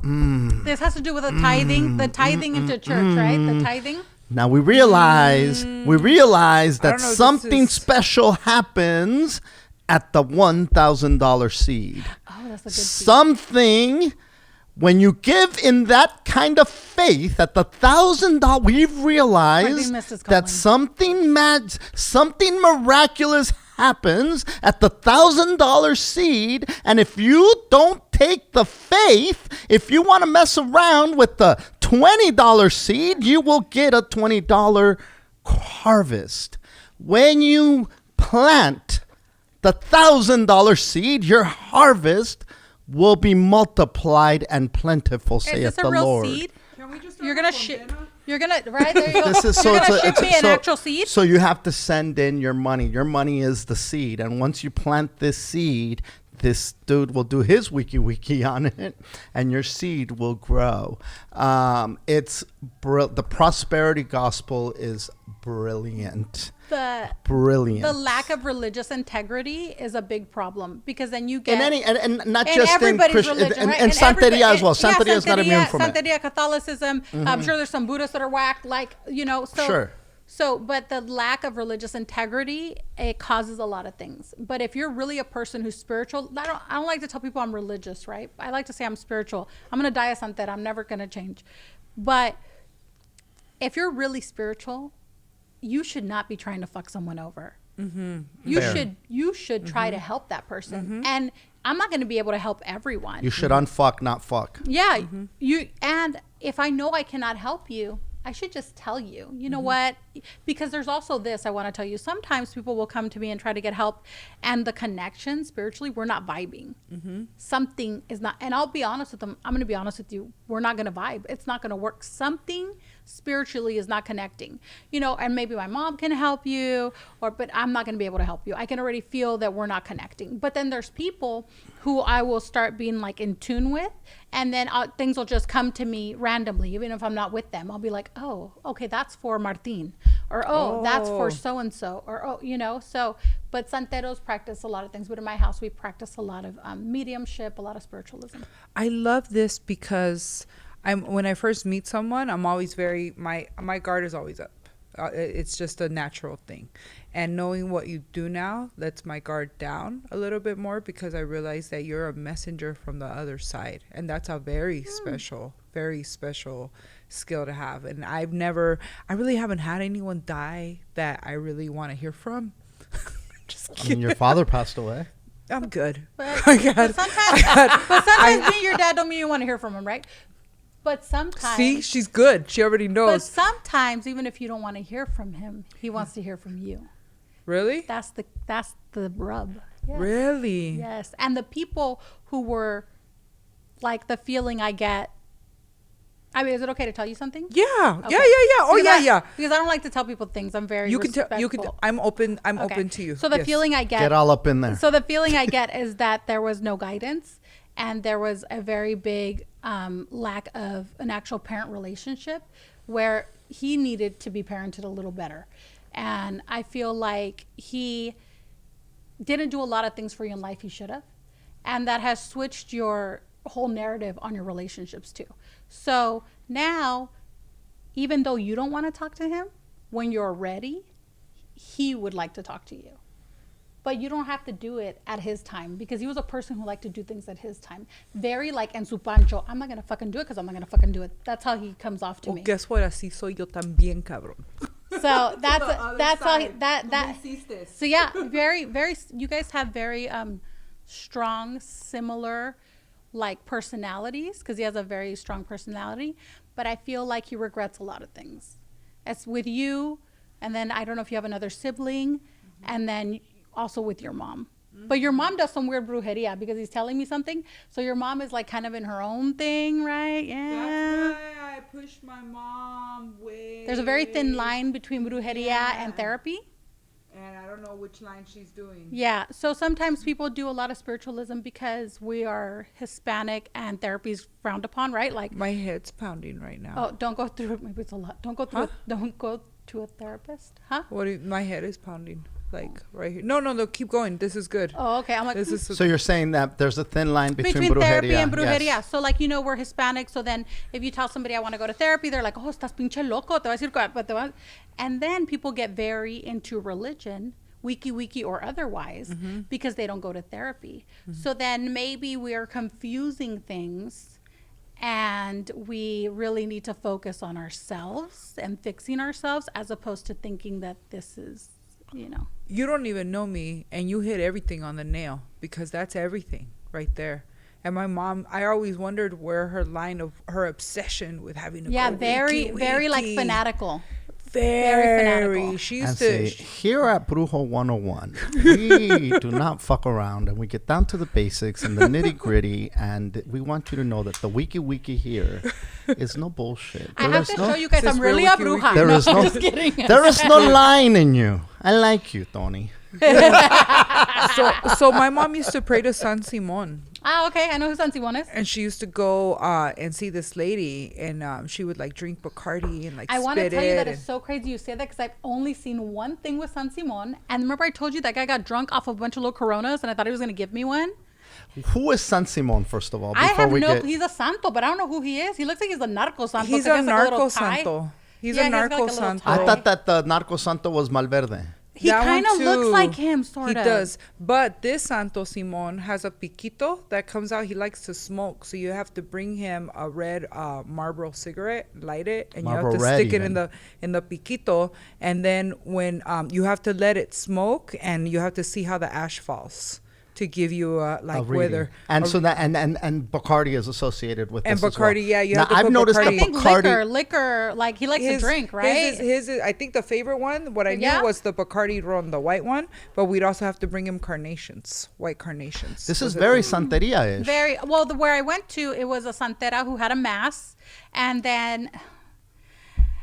this has to do with the tithing into church, right? The tithing. Now we realize that something special happens at the $1,000 seed. Oh, that's a good seed. Something, when you give in that kind of faith at the $1,000, we've realized that something miraculous happens at the $1,000 seed. And if you don't take the faith, if you want to mess around with the $20 seed, you will get a $20 harvest. When you plant the $1,000 seed, your harvest will be multiplied and plentiful, saith the Lord. Is this a real seed? Can we just You're gonna ship. You're gonna right there. You go. This is so You're gonna ship me an actual seed. So you have to send in your money. Your money is the seed, and once you plant this seed, this dude will do his wiki on it, and your seed will grow. The prosperity gospel is brilliant. Brilliant. The lack of religious integrity is a big problem, because then you get and not just in Christian religion, right? and Santeria as well. Santeria is not immune from it. Santeria, Catholicism. I'm sure there's some Buddhists that are whacked, Sure. So, but the lack of religious integrity, it causes a lot of things. But if you're really a person who's spiritual, I don't like to tell people I'm religious, right? I like to say I'm spiritual. I'm going to die a santera. I'm never going to change. But if you're really spiritual, you should not be trying to fuck someone over. Mm-hmm. You should try to help that person. Mm-hmm. And I'm not going to be able to help everyone. You should unfuck, not fuck. Yeah. And if I know I cannot help you, I should just tell you, you know what? Because there's also this, I want to tell you, sometimes people will come to me and try to get help, and the connection spiritually, we're not vibing. Something is not, and I'll be honest with them. I'm going to be honest with you. We're not going to vibe. It's not going to work. Something spiritually is not connecting, and maybe my mom can help you, but I'm not going to be able to help you. I can already feel that we're not connecting. But then there's people who I will start being like in tune with, and then things will just come to me randomly, even if I'm not with them. I'll be like, oh, okay, that's for Martin, or that's for so-and-so, or so, but Santeros practice a lot of things, but in my house, we practice a lot of mediumship, a lot of spiritualism. I love this because when I first meet someone, I'm always my guard is always up. It's just a natural thing. And knowing what you do now lets my guard down a little bit more, because I realize that you're a messenger from the other side. And that's a very special skill to have. And I really haven't had anyone die that I really want to hear from. Just kidding. I mean, your father passed away. I'm good. But sometimes being your dad don't mean you want to hear from him, right? But sometimes... See, she's good. She already knows. But sometimes, even if you don't want to hear from him, he wants to hear from you. Really? That's the rub. Yes. Really? Yes. And the people who were like the feeling I get... I mean, is it okay to tell you something? Yeah. Okay. Yeah. Oh, yeah. Because I don't like to tell people things. I'm very respectful. You can. I'm open to you. So the feeling I get all up in there. So the feeling I get is that there was no guidance, and there was a very big lack of an actual parent relationship, where he needed to be parented a little better. And I feel like he didn't do a lot of things for you in life he should have, and that has switched your whole narrative on your relationships too. So now, even though you don't want to talk to him, when you're ready, he would like to talk to you. But you don't have to do it at his time, because he was a person who liked to do things at his time. Very like en su pancho. I'm not going to fucking do it because I'm not going to fucking do it. That's how he comes off to me. Guess what? Así soy yo también, cabrón. So that's how so yeah, very, very, you guys have very strong, similar like personalities, because he has a very strong personality, but I feel like he regrets a lot of things. It's with you, and then I don't know if you have another sibling, and then also with your mom. But your mom does some weird brujeria, because he's telling me something. So your mom is like kind of in her own thing, right? Yeah. That's why I pushed my mom way. There's a very thin line between brujeria and therapy. And I don't know know which line she's doing. Yeah. So sometimes people do a lot of spiritualism because we are Hispanic and therapy is frowned upon, right? Like My head's pounding right now. oh, don't go through. Maybe it's a lot. Don't go through. Huh? Don't go to a therapist, huh? My head is pounding. Like right here. No, keep going. This is good. Oh, okay. I'm like, This is So you're saying that there's a thin line between therapy brujeria and brujeria. yes. So like, we're Hispanic. So then if you tell somebody I want to go to therapy, they're like, oh, estás pinche loco. Te voy a decir que te va-" And then people get very into religion, wiki or otherwise, because they don't go to therapy. So then maybe we're confusing things and we really need to focus on ourselves and fixing ourselves as opposed to thinking that this is, You don't even know me, and you hit everything on the nail, because that's everything right there. And my mom, I always wondered where her line of her obsession with having to go very like wiki. fanatical. Very fanatical. She And used see, to. here at Brujo 101, we do not fuck around, and we get down to the basics and the nitty gritty, and we want you to know that the wiki here is no bullshit. I have to show you guys This I'm real really a wiki bruja. There No, is no, I'm just kidding. there is no line in you. I like you, Tony. So my mom used to pray to San Simon. Ah, okay. I know who San Simon is. And she used to go and see this lady, and she would like drink Bacardi and like I want to spit tell you that it. it's so crazy you say that because I've only seen one thing with San Simon. And remember I told you that guy got drunk off of a bunch of little Coronas and I thought he was going to give me one? Who is San Simon, first of all? I have he's a santo, but I don't know who he is. He looks like he's a narco santo. He's 'cause a he has, like, little narco tie. santo. He's Yeah, a he's got, narco like, a little santo. tie. I thought that the Narco Santo was Malverde. He That kind of one looks too. like him, sort of. He does. But this Santo Simon has a piquito that comes out. He likes to smoke. So you have to bring him a red Marlboro cigarette, light it, and Marlboro you have to Red stick it even. in the piquito. And then when you have to let it smoke, and you have to see how the ash falls to give you like reading. whether. And so that and Bacardi is associated with And this as well. Bacardi, yeah, you Now, have to I've put noticed Bacardi. that I think Bacardi. liquor, like he likes to drink, right? His is, I think the favorite one, what I knew Yeah? was the Bacardi Ron, the white one. But we'd also have to bring him carnations, white carnations. This Was is it very the- Santeria-ish. Very well. Where I went to, it was a santera who had a mass, and then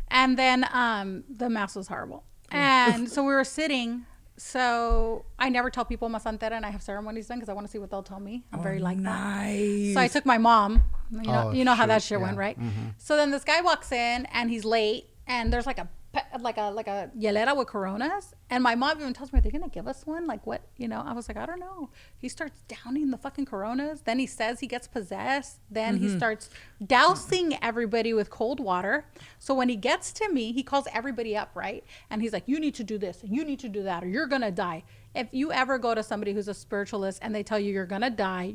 the mass was horrible. And so we were sitting. So I never tell people I'm a santera and I have ceremonies done because I want to see what they'll tell me. I'm very like nice. that. So I took my mom. Oh, You know how that shoot, shit went, yeah. right? So then this guy walks in and he's late, and there's like a hielera with Coronas, and my mom even tells me, "Are they gonna give us one? Like what?" I was like, "I don't know." He starts downing the fucking Coronas. Then he says he gets possessed. Then he starts dousing everybody with cold water. So when he gets to me, he calls everybody up, right? And he's like, "You need to do this, and you need to do that, or you're gonna die." If you ever go to somebody who's a spiritualist and they tell you you're gonna die,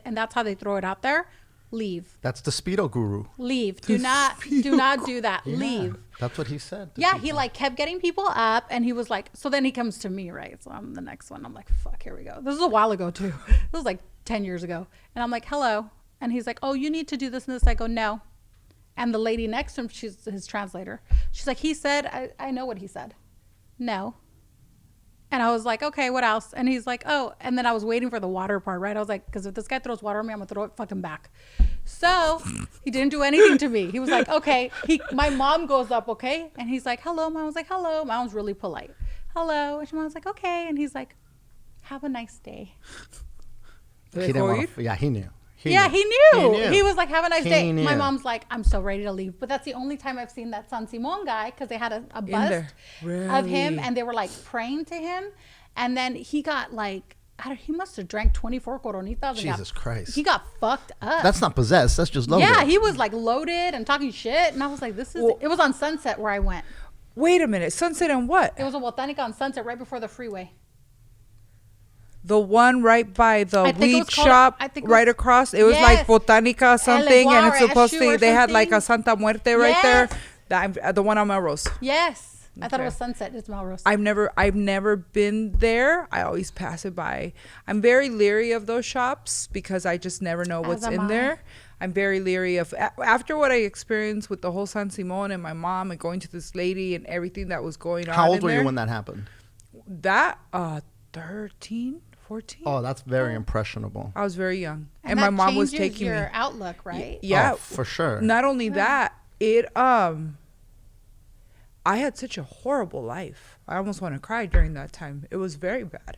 and that's how they throw it out there, leave. That's the Speedo guru. Leave. Do not do that. Yeah, Leave. that's what he said. to Yeah, people. he like kept getting people up, and he was like, so then he comes to me, right? So I'm the next one. I'm like, fuck, here we go. This was a while ago too. This was like 10 years ago. And I'm like, hello. And he's like, oh, you need to do this and this. I go, no. And the lady next to him, she's his translator. She's like, he said, I know what he said. No. And I was like, okay, what else? And he's like, oh, and then I was waiting for the water part, right? I was like, because if this guy throws water on me, I'm gonna throw it fucking back. So he didn't do anything to me. He was like, okay. My mom goes up, okay? And he's like, hello. Mom was like, hello. Mom was really polite. Hello. And mom was like, okay. And he's like, have a nice day. He didn't wanna- yeah, he knew. He knew. He was like, have a nice day. knew. My mom's like, I'm so ready to leave. But that's the only time I've seen that San Simon guy, because they had a bust of him, and they were like praying to him. And then he got like, he must have drank 24 coronitas. And Jesus Christ. He got fucked up. That's not possessed. That's just loaded. Yeah, he was like loaded and talking shit. And I was like, it was on Sunset where I went. Wait a minute. Sunset and what? It was a Botanica on Sunset right before the freeway. The one right by the I think it weed was called- shop, I think it right was- across. It was Yes. like Botanica something, and it's Lenguara, supposed Eshu to. or They had like a something. Santa Muerte right there. Yes. The one on Melrose. Yes. I thought it Okay. was Sunset. It's Melrose. I've never been there. I always pass it by. I'm very leery of those shops because I just never know what's am in I. there. I'm very leery of after what I experienced with the whole San Simon and my mom and going to this lady and everything that was going on. How old in were there. you when that happened? That 13, 14. Oh, that's very impressionable. I was very young, and that my mom was changes taking your me. outlook, right? Yeah, Oh, for sure. Not only that, it I had such a horrible life. I almost want to cry during that time. It was very bad.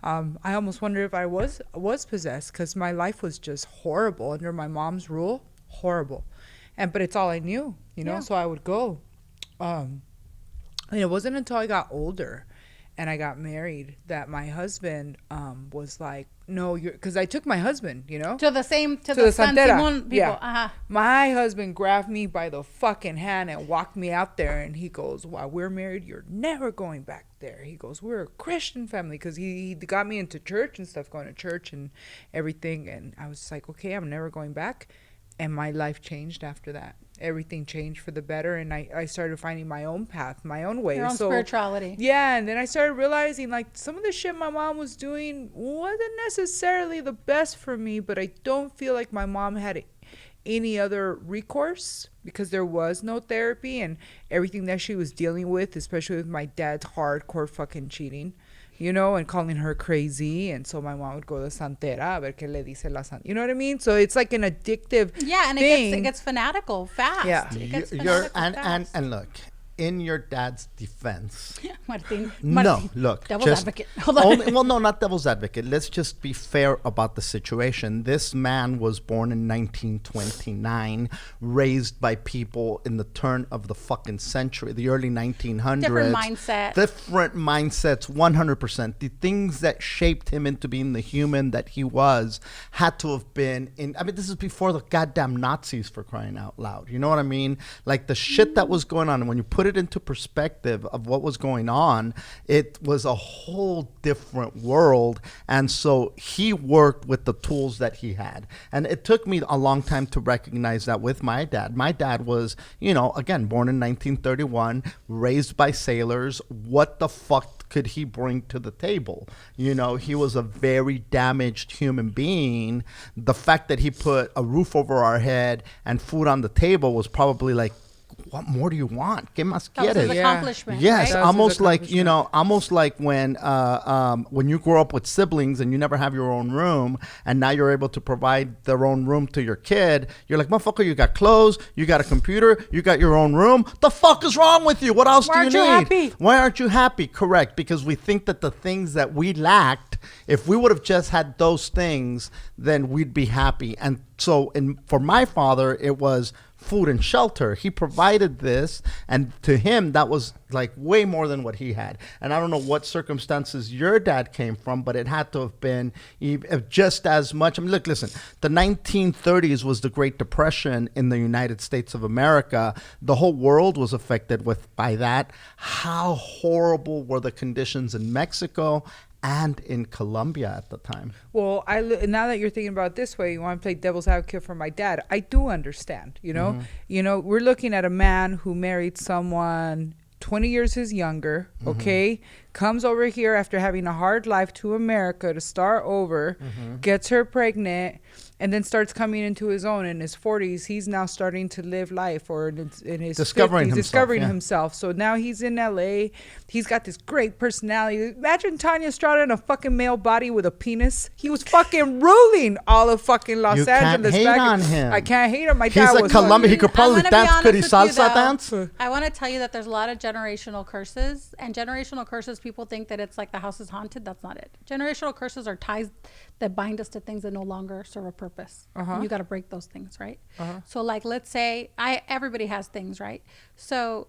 I almost wonder if I was possessed, because my life was just horrible under my mom's rule. Horrible. But it's all I knew, so I would go. And it wasn't until I got older and I got married that my husband was like, no, because I took my husband, to the San Simon people. Yeah. Uh-huh. My husband grabbed me by the fucking hand and walked me out there, and he goes, while we're married, you're never going back there. He goes, we're a Christian family, because he got me into church and stuff, going to church and everything. And I was like, okay, I'm never going back. And my life changed after that. Everything changed for the better, and I started finding my own path, my own way. Your own spirituality. Yeah, and then I started realizing, like, some of the shit my mom was doing wasn't necessarily the best for me, but I don't feel like my mom had any other recourse, because there was no therapy, and everything that she was dealing with, especially with my dad's hardcore fucking cheating, and calling her crazy. And so my mom would go to Santera a ver qué le dice la Santera. You know what I mean? So it's like an addictive and thing. It gets fanatical fast. Yeah. It gets fanatical fast. And look, in your dad's defense. Martin, No, look. Devil's advocate. Hold on. Well, no, not devil's advocate. Let's just be fair about the situation. This man was born in 1929, raised by people in the turn of the fucking century, the early 1900s. Different mindset. Different mindsets, 100%. The things that shaped him into being the human that he was had to have been this is before the goddamn Nazis, for crying out loud. You know what I mean? Like the shit that was going on, and when you put it into perspective of what was going on, it was a whole different world. And so he worked with the tools that he had, and it took me a long time to recognize that with my dad. My dad was, again, born in 1931, raised by sailors. What the fuck could he bring to the table? He was a very damaged human being. The fact that he put a roof over our head and food on the table was probably like, what more do you want? ¿Qué más That was quieres? his accomplishment. Yes, right? almost like when you grow up with siblings and you never have your own room, and now you're able to provide their own room to your kid. You're like, motherfucker, you got clothes, you got a computer, you got your own room. The fuck is wrong with you? What else do you need? Happy? Why aren't you happy? Correct, because we think that the things that we lacked, if we would have just had those things, then we'd be happy. And so, for my father, it was food and shelter. He provided this, and to him that was like way more than what he had. And I don't know what circumstances your dad came from, but it had to have been just as much. Look, listen, the 1930s was the Great Depression in the United States of America. The whole world was affected by that. How horrible were the conditions in Mexico and in Colombia at the time? Well, now that you're thinking about it this way, you want to play devil's advocate for my dad. I do understand, we're looking at a man who married someone 20 years his younger, okay? Comes over here after having a hard life to America to start over, gets her pregnant, and then starts coming into his own in his 40s. He's now starting to live life, or in his discovering 50s, himself, discovering himself. So now he's in LA. He's got this great personality. Imagine Tania Estrada in a fucking male body with a penis. He was fucking ruling all of fucking Los Angeles. You can't hate on him. I can't hate him. My He's dad a was Colombian. He could probably dance. Could he salsa dance? I want to tell you that there's a lot of generational curses, and generational curses, people think that it's like the house is haunted. That's not it. Generational curses are ties that bind us to things that no longer serve a purpose. You got to break those things, right? So like, let's say everybody has things, right? So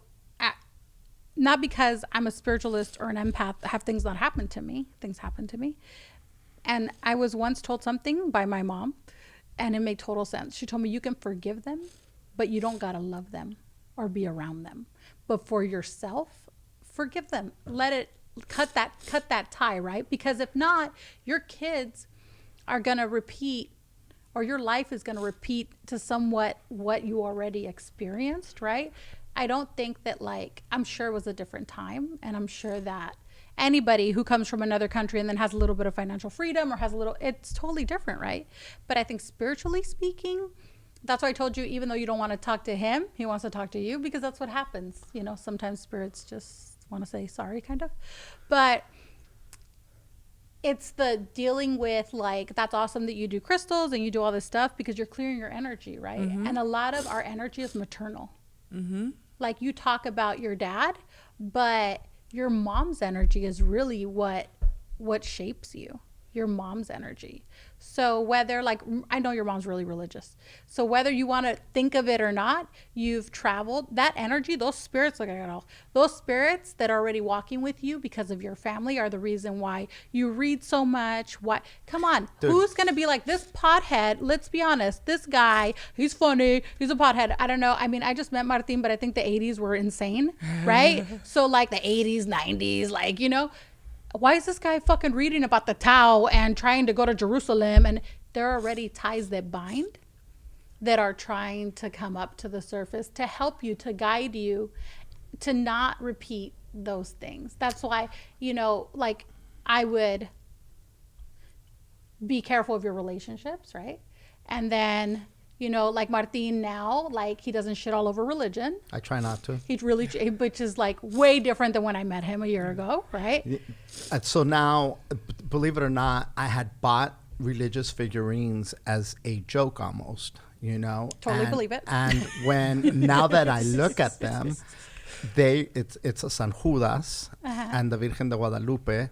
not because I'm a spiritualist or an empath have things not happen to me. Things happen to me. And I was once told something by my mom, and it made total sense. She told me, you can forgive them, but you don't got to love them or be around them. But for yourself, forgive them. Let it cut that tie, right? Because if not, your kids are going to repeat, or your life is going to repeat to somewhat what you already experienced, right? I don't think that, like, I'm sure it was a different time, and I'm sure that anybody who comes from another country and then has a little bit of financial freedom or it's totally different, right? But I think spiritually speaking, that's why I told you, even though you don't want to talk to him, he wants to talk to you, because that's what happens. Sometimes spirits just want to say sorry, kind of. But it's the dealing with, like, that's awesome that you do crystals and you do all this stuff because you're clearing your energy, right? And a lot of our energy is maternal. like you talk about your dad, but your mom's energy is really what shapes you. Your mom's energy. So whether, like, I know your mom's really religious, so whether you want to think of it or not, you've traveled that energy. Those spirits, like, I got all those spirits that are already walking with you because of your family are the reason why you read so much. Why, come on, dude. Who's gonna be like, this pothead, let's be honest, this guy, he's funny, he's a pothead. I don't know, I mean, I just met Martin, but I think the 80s were insane, right? So like the 80s, 90s, like, you know, why is this guy fucking reading about the Tao and trying to go to Jerusalem? And there are already ties that bind that are trying to come up to the surface to help you, to guide you, to not repeat those things. That's why, you know, like, I would be careful of your relationships, right? And then, you know, like Martin now, like, he doesn't shit all over religion. I try not to. He's really, which is like way different than when I met him a year ago, right? And so now, believe it or not, I had bought religious figurines as a joke almost, you know? Totally believe it. And now that I look at them, it's a San Judas and the Virgen de Guadalupe,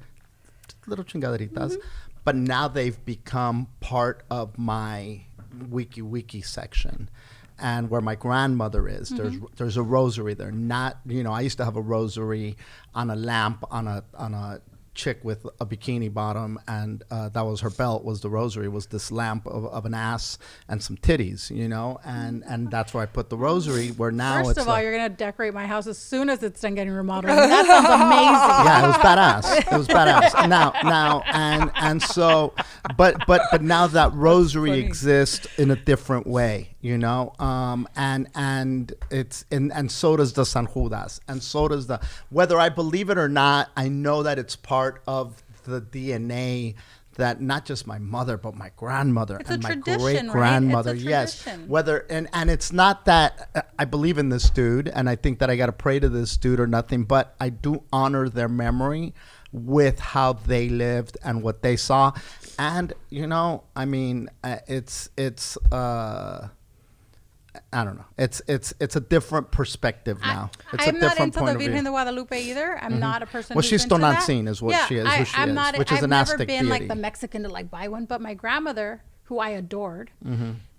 little chingaderitas, but now they've become part of my wiki section, and where my grandmother is, there's a rosary there. Not, you know, I used to have a rosary on a lamp on a chick with a bikini bottom, and that was her belt, was the rosary, was this lamp of an ass and some titties, you know, and that's where I put the rosary, where now First it's of all, like, you're gonna decorate my house as soon as it's done getting remodeled. I mean, that sounds amazing. yeah, it was badass. It was badass. Now, and so, but now that rosary exists in a different way, you know, and it's and so does the San Judas, and so does the, whether I believe it or not, I know that it's part of the DNA that not just my mother, but my grandmother and my great grandmother. Right? Yes. Whether, and it's not that I believe in this dude and I think that I got to pray to this dude or nothing, but I do honor their memory with how they lived and what they saw. And, you know, I mean, it's I don't know. It's a different perspective now. I'm not into the Virgen de Guadalupe either. I'm not a person. Well, who's she's into that. Tonantzin is what she is. Who she I'm is, not. which is I've an never Aztec been deity. like the Mexican to like buy one, but my grandmother, who I adored,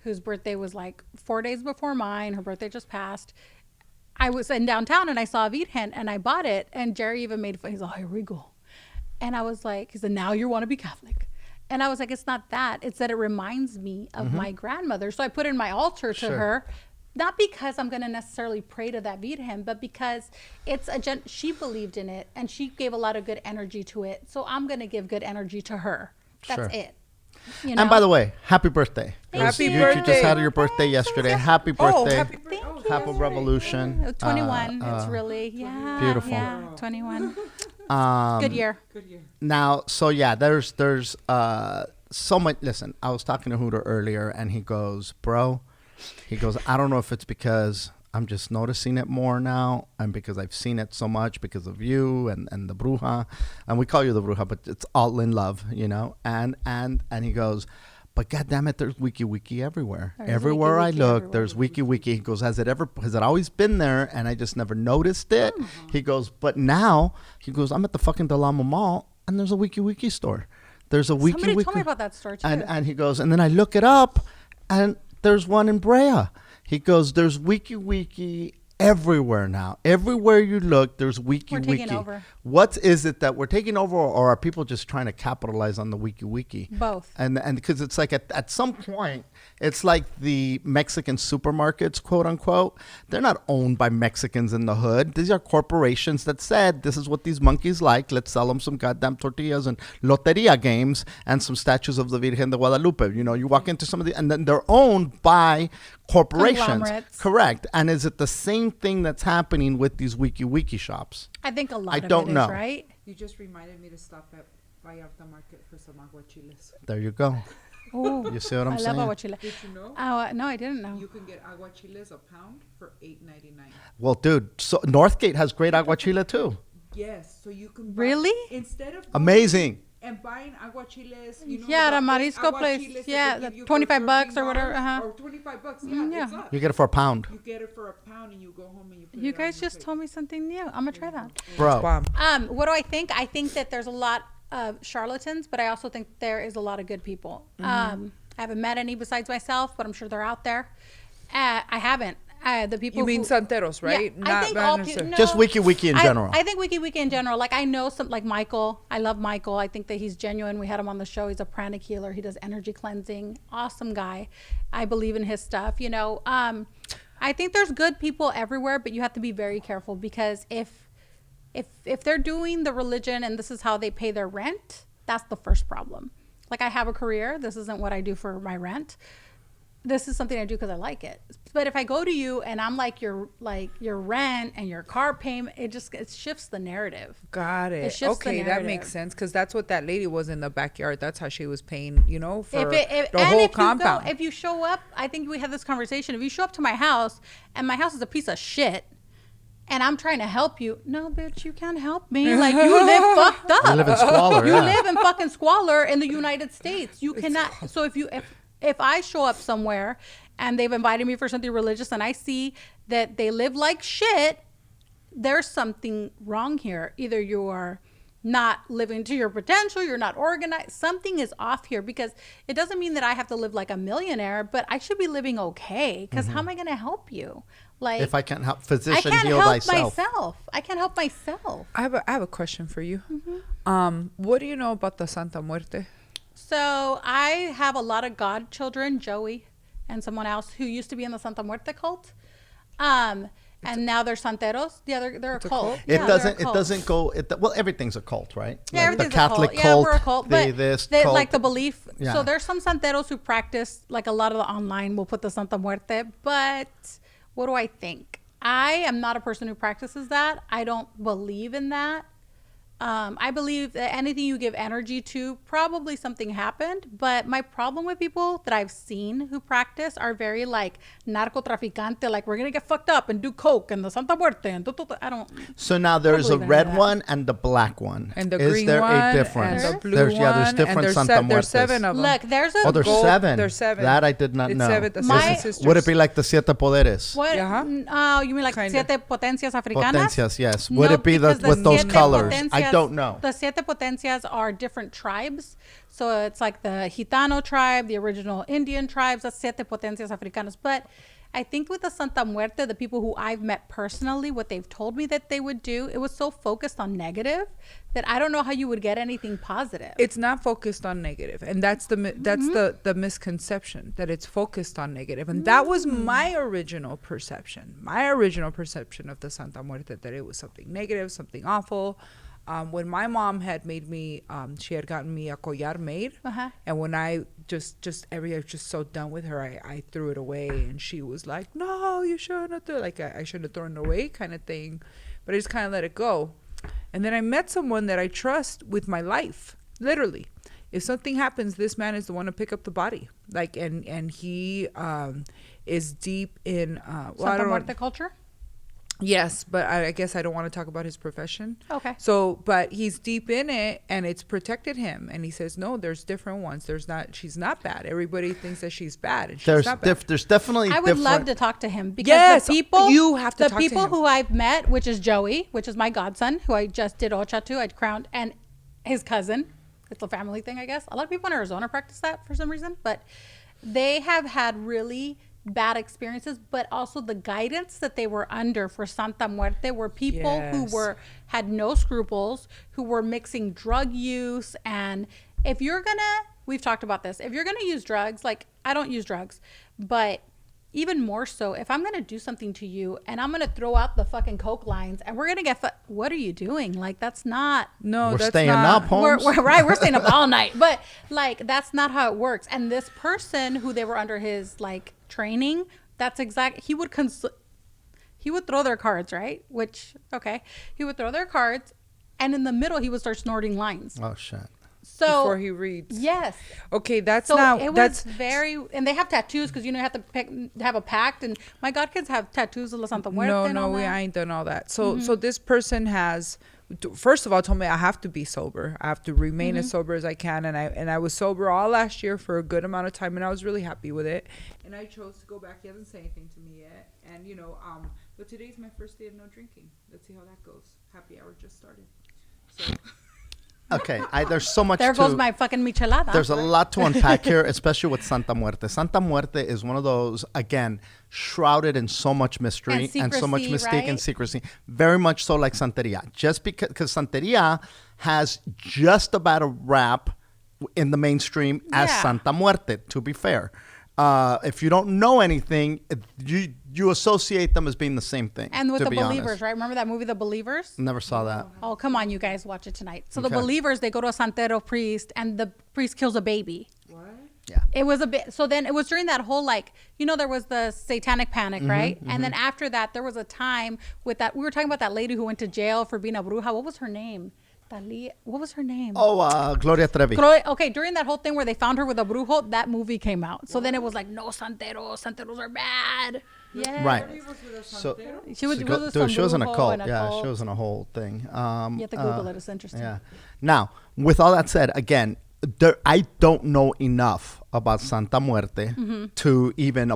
whose birthday was like 4 days before mine. Her birthday just passed. I was in downtown and I saw a Virgen and I bought it. And Jerry even made fun. He's like, "Oh, here we go," and I was like, he said, "Now you want to be Catholic." And I was like, it's not that. It's that it reminds me of my grandmother. So I put in my altar to her. Not because I'm going to necessarily pray to that Virgen, but because it's she believed in it and she gave a lot of good energy to it. So I'm going to give good energy to her. That's it. You know? And by the way, happy birthday. Happy You birthday. just had your birthday yesterday. Happy birthday. Happy birthday. Happy Revolution. 21. It's really, beautiful. Yeah, 21. Good year. Now, so yeah, there's so much. Listen, I was talking to Hooter earlier and he goes, bro, I don't know if it's because I'm just noticing it more now and because I've seen it so much because of you and the Bruja, and we call you the Bruja, but it's all in love, you know, and he goes, but goddamn it, there's wiki everywhere. Everywhere I look, there's wiki. He goes, has it always been there? And I just never noticed it. He goes, but now, he goes, I'm at the fucking Del Amo Mall and there's a wiki store. There's a wiki. Somebody told me about that store too. And he goes, and then I look it up and there's one in Brea. He goes, there's wiki everywhere now. Everywhere you look, there's wiki. We're taking over. What is it that we're taking over, or are people just trying to capitalize on the wiki? Both. And because it's like at some point, it's like the Mexican supermarkets, quote unquote. They're not owned by Mexicans in the hood. These are corporations that said, this is what these monkeys like. Let's sell them some goddamn tortillas and loteria games and some statues of the Virgen de Guadalupe. You know, you walk into some of the, and then they're owned by corporations. Correct. And is it the same thing that's happening with these wiki shops? I think a lot I of don't it know. is, right? You just reminded me to stop at Vallarta Market for some aguachiles. There you go. Oh, You see what I'm saying? I love aguachile. Did you know? No, I didn't know. You can get aguachiles a pound for $8.99. Well, dude, so Northgate has great aguachile too. Yes, so you can buy, Really? instead of Amazing. and buying aguachiles, you know, Yeah, the the marisco place. aguachiles that Yeah, they the give you for $25 or whatever. $13, or $25. Yeah, Yeah. it's up. You get it for a pound. You get it for a pound, and you go home and you put You it on guys your just plate. told me something new. I'm gonna try that. Bro. Bomb. What do I think? I think that there's a lot of charlatans, but I also think there is a lot of good people. I haven't met any besides myself, but I'm sure they're out there. I haven't. The people You mean who, santeros, right? Yeah, I think all people. No, Just wiki in general. I think wiki in general. Like I know some, like Michael. I love Michael. I think that he's genuine. We had him on the show. He's a pranic healer. He does energy cleansing. Awesome guy. I believe in his stuff. You know. I think there's good people everywhere, but you have to be very careful because if they're doing the religion and this is how they pay their rent, that's the first problem. Like I have a career. This isn't what I do for my rent. This is something I do because I like it. But if I go to you and I'm like your rent and your car payment, it shifts the narrative. Got It it. shifts the Okay, that narrative. makes sense because that's what that lady was in the backyard. That's how she was paying, you know, for the And whole if compound. if you show up, I think we had this conversation. If you show up to my house and my house is a piece of shit, and I'm trying to help you, no, bitch, you can't help me. Like you live fucked up. You live in squalor. You yeah. live in fucking squalor in the United States. You cannot. So if I show up somewhere and they've invited me for something religious and I see that they live like shit, there's something wrong here. Either you are not living to your potential, you're not organized, something is off here, because it doesn't mean that I have to live like a millionaire, but I should be living okay, because how am I going to help you? Like, If I can't help, I physician can't heal help thyself. myself. I can't help myself. I have a question for you. Mm-hmm. What do you know about the Santa Muerte? So I have a lot of godchildren, Joey and someone else, who used to be in the Santa Muerte cult. And now they're santeros. Yeah, they're a cult. It Yeah, doesn't. they're a It cult. doesn't go. Well, everything's a cult, right? Yeah, Like everything's the Catholic a cult. cult. Yeah, we're a cult. But this they, cult. like the belief. Yeah. So there's some santeros who practice, like a lot of the online will put the Santa Muerte. But what do I think? I am not a person who practices that. I don't believe in that. I believe that anything you give energy to, probably something happened. But my problem with people that I've seen who practice are very like narcotraficante, like we're gonna get fucked up and do coke and the Santa Muerte and I don't. So now there's a believe in red that. one and the black one. And the Is green there one a difference? and the blue there's, one. Yeah, there's and different Santa Muertes. there's 7 of them. Look, there's a Oh, there's Gold- 7. there's 7. That I did not It's know. 7, the My- 7 sisters. Would it be like the Siete Poderes? what? Yeah. Oh, you mean like Kinda. siete potencias africanas? Potencias, yes. Would No, it be because with those siete colors? I potencias- don't know. The siete potencias are different tribes. So it's like the Gitano tribe, the original Indian tribes, that's siete potencias africanas. But I think with the Santa Muerte, the people who I've met personally, what they've told me that they would do, it was so focused on negative that I don't know how you would get anything positive. It's not focused on negative, and that's the misconception, that it's focused on negative. And that was my original perception of the Santa Muerte, that it was something negative, something awful. When my mom had made me, she had gotten me a collar made, and when I I was just so done with her, I threw it away, and she was like, "No, you shouldn't do it." Like I shouldn't have thrown it away, kind of thing. But I just kind of let it go. And then I met someone that I trust with my life, literally. If something happens, this man is the one to pick up the body. Like, and he is deep in Santa Muerte culture? Yes, but I guess I don't want to talk about his profession. Okay. So, but he's deep in it, and it's protected him. And he says, no, there's different ones. She's not bad. Everybody thinks that she's bad, and she's not bad. There's definitely I would different. love to talk to him, because Yes, the people you have to talk to people him. who I've met, which is Joey, which is my godson, who I just did Ocha to, I crowned, and his cousin. It's a family thing, I guess. A lot of people in Arizona practice that for some reason, but they have had really bad experiences, but also the guidance that they were under for Santa Muerte were people who Yes. had no scruples, who were mixing drug use. And if you're we've talked about this, if you're gonna use drugs, like I don't use drugs, but even more so, if I'm gonna do something to you and I'm gonna throw out the fucking coke lines and we're gonna get what are you doing? Like, that's not. No, We're that's staying not. up, Holmes. We're staying up all night, but like that's not how it works. And this person who they were under his like training, that's exact. He would throw their cards, right? Which, okay, he would throw their cards, and in the middle he would start snorting lines. Oh shit. So before he reads. yes. Okay, that's So not. it was That's very, and they have tattoos because you know you have to have a pact. And my godkids have tattoos of La Santa Muerte. no, and all no. that. I ain't done all that. So this person has. First of all, told me I have to be sober. I have to remain as sober as I can, and I was sober all last year for a good amount of time, and I was really happy with it. And I chose to go back. He hasn't said anything to me yet, and but today's my first day of no drinking. Let's see how that goes. Happy hour just started. So. Okay, there's so much. There goes my fucking michelada. There's a lot to unpack here, especially with Santa Muerte. Santa Muerte is one of those, again, shrouded in so much mystery and so much secrecy, mystique and right? secrecy. Very much so like Santeria. Just because Santeria has just about a rap in the mainstream as Yeah. Santa Muerte, to be fair. If you don't know anything, you associate them as being the same thing. And with to the be Believers, honest. right? Remember that movie, The Believers? Never saw that. Oh, come on, you guys, watch it tonight. So Okay. the Believers, they go to a Santero priest, and the priest kills a baby. What? Yeah. It was a bit. So then it was during that whole there was the satanic panic, right? And then after that, there was a time with that. We were talking about that lady who went to jail for being a bruja. What was her name? What was her name? Oh, Gloria Trevi. Okay, during that whole thing where they found her with a brujo, that movie came out. So then it was like, no Santeros are bad. Yeah. Right. So She was, she was in a brujo cult. and Yeah, cult. she was in a whole thing. You have to Google it. It's interesting. Yeah. Now, with all that said, again, I don't know enough about Santa Muerte to even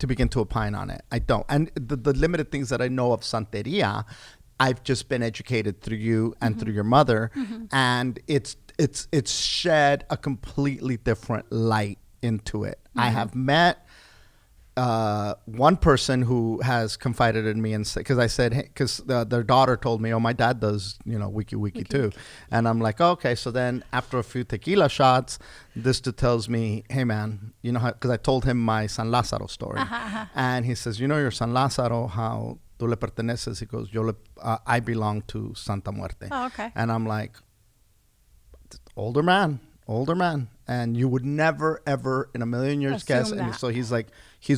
begin to opine on it. I don't. And the limited things that I know of Santeria, I've just been educated through you and through your mother, and it's shed a completely different light into it. I have met one person who has confided in me, and because I said, hey, because their daughter told me, oh, my dad does, wiki too, and I'm like, okay. So then after a few tequila shots, this dude tells me, hey man, because I told him my San Lázaro story, and he says, your San Lázaro, how tú le perteneces? He goes, I belong to Santa Muerte. Oh, okay. And I'm like, older man. And you would never, ever in a million years guess. Assume And that. so he's like, he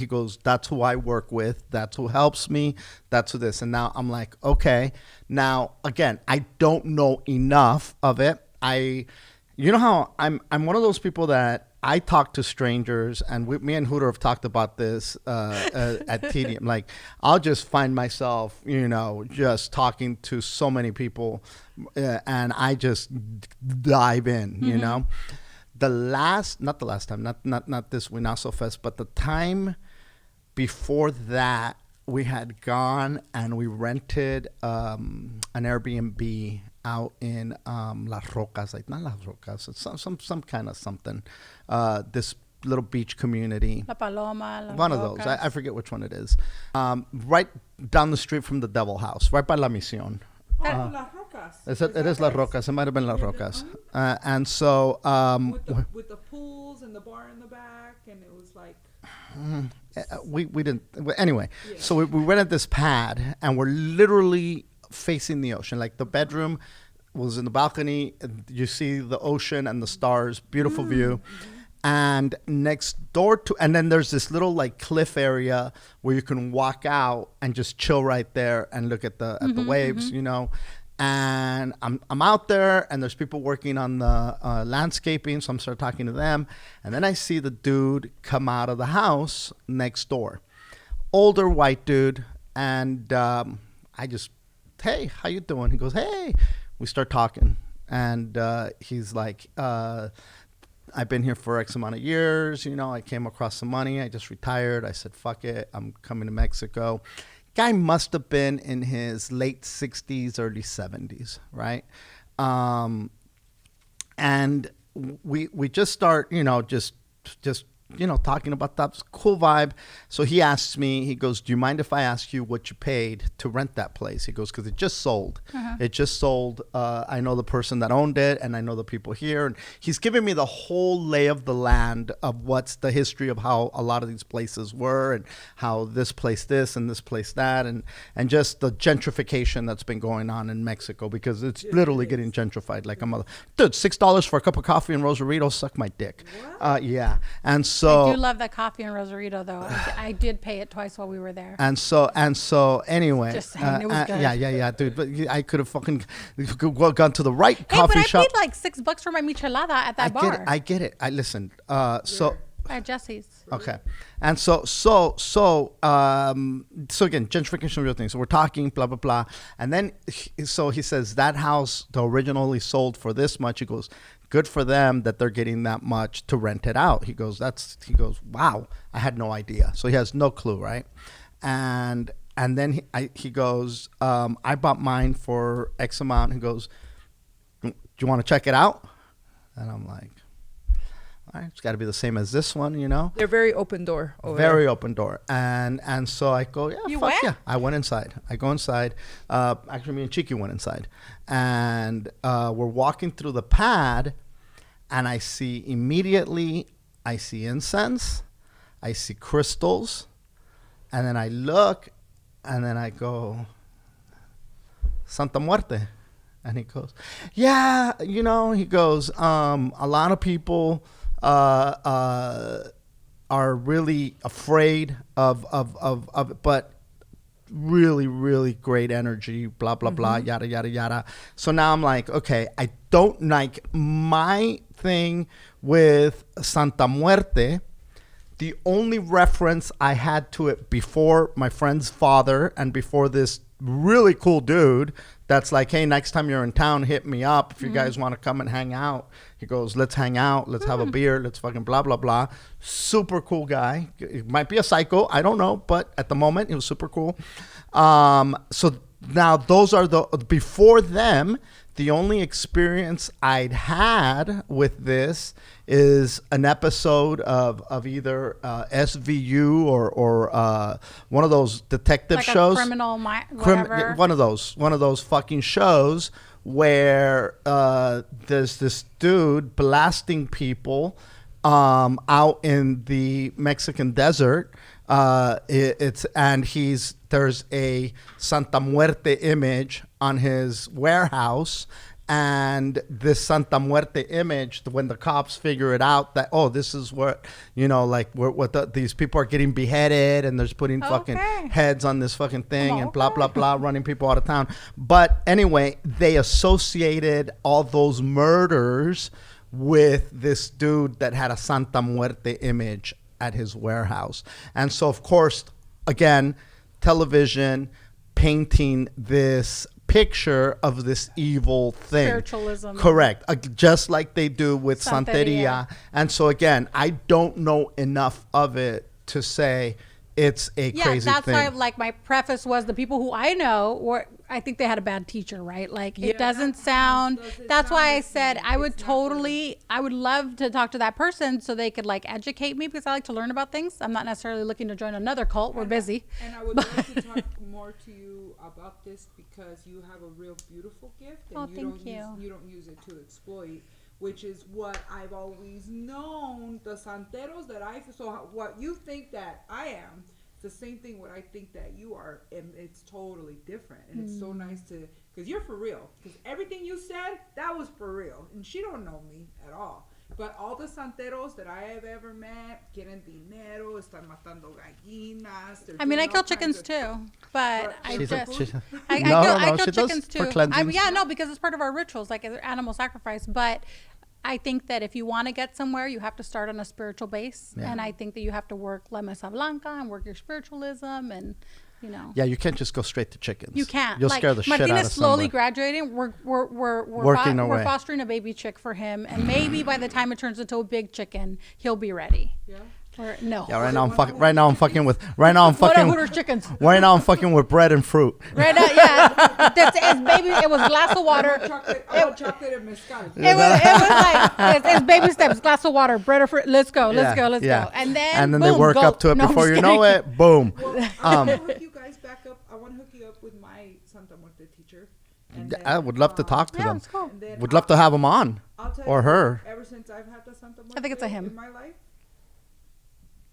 goes, that's who I work with. That's who helps me. That's who this. And now I'm like, okay. Now, again, I don't know enough of it. You know how I'm one of those people that I talk to strangers, and me and Hooter have talked about this at TDM. Like, I'll just find myself, just talking to so many people, and I just dive in, not the last time, not this Winaso Fest, but the time before that, we had gone and we rented an Airbnb out in Las Rocas, not Las Rocas, it's some kind of something. This little beach community. La Paloma. One of those. I forget which one it is. Right down the street from the Devil House, right by La Misión. Las Rocas. It is Las Rocas. It might have been Las Rocas. And so... with the pools and the bar in the back, and it was like... we didn't... Anyway, so we rented this pad, and we're literally facing the ocean. Like, the bedroom was in the balcony. You see the ocean and the stars. Beautiful view. And next door and then there's this little like cliff area where you can walk out and just chill right there and look at the waves, And I'm out there, and there's people working on the landscaping, so I'm start talking to them, and then I see the dude come out of the house next door, older white dude, and I just, hey, how you doing? He goes, hey. We start talking, and he's like, I've been here for X amount of years. I came across some money. I just retired. I said, fuck it. I'm coming to Mexico. Guy must have been in his late 60s, early 70s, right? And we just start, just talking about that. It's a cool vibe. So he asks me, he goes, do you mind if I ask you what you paid to rent that place? He goes, because it just sold. It just sold. I know the person that owned it, and I know the people here. And he's giving me the whole lay of the land of what's the history of how a lot of these places were, and how this place this and this place that, and just the gentrification that's been going on in Mexico, because it's literally getting gentrified like a mother. Dude, $6 for a cup of coffee in Rosarito, suck my dick. Yeah. And So I do love that coffee in Rosarito, though. I did pay it twice while we were there. And so anyway, Just saying, it was good. yeah, dude. But I could have fucking gone to the right Hey, coffee but shop. I paid like $6 for my michelada at that bar. I get it. I listen. So At Jesse's. okay, and so again, gentrification, real thing. So we're talking, blah blah blah, and then so he says that house originally sold for this much. He goes, good for them that they're getting that much to rent it out. He goes, wow, I had no idea. So he has no clue, right? And then he goes, I bought mine for X amount. He goes, do you want to check it out? And I'm like, all right, it's got to be the same as this one, you know? They're very open door. Very open door. And so I go, You fuck went? yeah. I went inside. I go inside. Actually, me and Chiki went inside. And we're walking through the pad, and I see incense. I see crystals. And then I look, and then I go, Santa Muerte. And he goes, yeah, you know, he goes, a lot of people are really afraid of it, but really, really great energy, blah, blah, blah, yada, yada, yada. So now I'm like, okay, I don't like my thing with Santa Muerte. The only reference I had to it before my friend's father and before this really cool dude that's like, hey, next time you're in town, hit me up if you guys want to come and hang out. He goes, let's hang out, let's have a beer, let's fucking blah blah blah. Super cool guy. It might be a psycho, I don't know, but at the moment he was super cool. So now those are before them. The only experience I'd had with this is an episode of either SVU or one of those detective Like shows. a criminal, whatever. One of those fucking shows where there's this dude blasting people out in the Mexican desert. There's a Santa Muerte image on his warehouse, and this Santa Muerte image, when the cops figure it out that, oh, this is what, you know, like these people are getting beheaded and they're putting fucking heads on this fucking thing and blah blah blah, running people out of town. But anyway, they associated all those murders with this dude that had a Santa Muerte image at his warehouse. And so, of course, again, television painting this picture of this evil thing. Spiritualism. Correct. Just like they do with Santeria. Santeria. And so, again, I don't know enough of it to say it's a crazy that's thing. why, like, my preface was the people who I know I think they had a bad teacher, right? Like, it doesn't sound. That's why I said I would love to talk to that person so they could like educate me, because I like to learn about things. I'm not necessarily looking to join another cult. We're busy. And I would love to talk more to you about this because you have a real beautiful gift, and you don't use it to exploit, which is what I've always known. The santeros what you think that I am, it's the same thing what I think that you are, and it's totally different. And it's so nice because you're for real. Because everything you said, that was for real. And she don't know me at all. But all the santeros that I have ever met, quieren dinero, están matando gallinas. I mean, I kill chickens too, but I kill she chickens does for too. cleansing. Because it's part of our rituals, like animal sacrifice. But I think that if you want to get somewhere, you have to start on a spiritual base. Yeah. And I think that you have to work La Mesa Blanca and work your spiritualism and, you know. Yeah, you can't just go straight to chickens. You can't. You'll scare the shit out of Martina's slowly somebody. graduating. We're fostering a baby chick for him. And maybe by the time it turns into a big chicken, he'll be ready. Yeah. No. Yeah, right now I'm fucking with Hooters chickens. Right now I'm fucking with bread and fruit. Right now, yeah. That's his baby. It was glass of water. Chocolate and mezcal. It was like it's baby steps, glass of water, bread or fruit. Let's go. And then they work up to it before you know it. Boom. I want to hook you guys back up. I want to hook you up with my Santa Muerte teacher. I would love to talk to them. That's cool. Would love to have them on. Or her. Ever since I've had the Santa Muerte I think it's a him. in my life,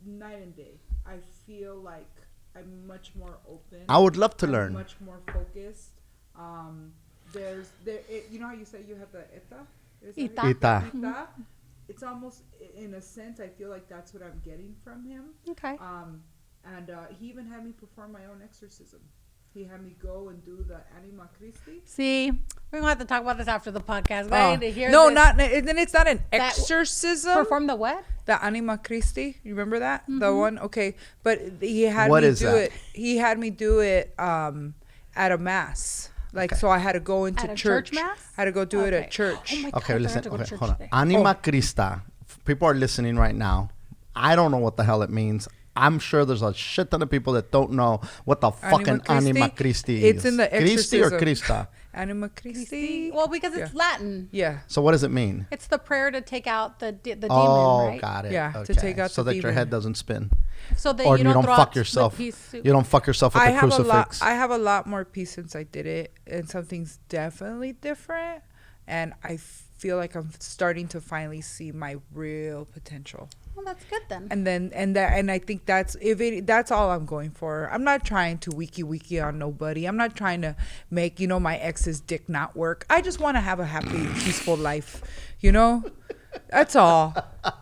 night and day. I feel like I'm much more open. I would love to learn. Much more focused. You know how you say you have the Eta? Ita. it's almost, in a sense, I feel like that's what I'm getting from him. Okay. And he even had me perform my own exorcism. He had me go and do the Anima Christi. See, we're gonna have to talk about this after the podcast. I need to hear no, this. then it's not an exorcism. Perform the what? The Anima Christi. You remember that? The one? Okay. But he had What me is do that? it. He had me do it at a mass. Like, so I had to go into At a church mass? I had to go do it at church. Oh my Okay, God, listen. I have to go to Okay, church hold on. today. Anima Christa. People are listening right now. I don't know what the hell it means. I'm sure there's a shit ton of people that don't know what the fucking Anima Christi is. It's in the Christi or exorcism. Christa? Anima Christi. Well, because it's Latin. Yeah. So what does it mean? It's the prayer to take out the demon, Oh, right? got it. Yeah, to Okay. take out so the that your demon. head doesn't spin. So that Or you you don't throw fuck out yourself. the piece- You don't fuck yourself with the crucifix. I have a lot more peace since I did it, and something's definitely different. And I feel like I'm starting to finally see my real potential. Well, that's good then. And I think that's all I'm going for. I'm not trying to wiki on nobody. I'm not trying to make my ex's dick not work. I just want to have a happy, peaceful life. That's all.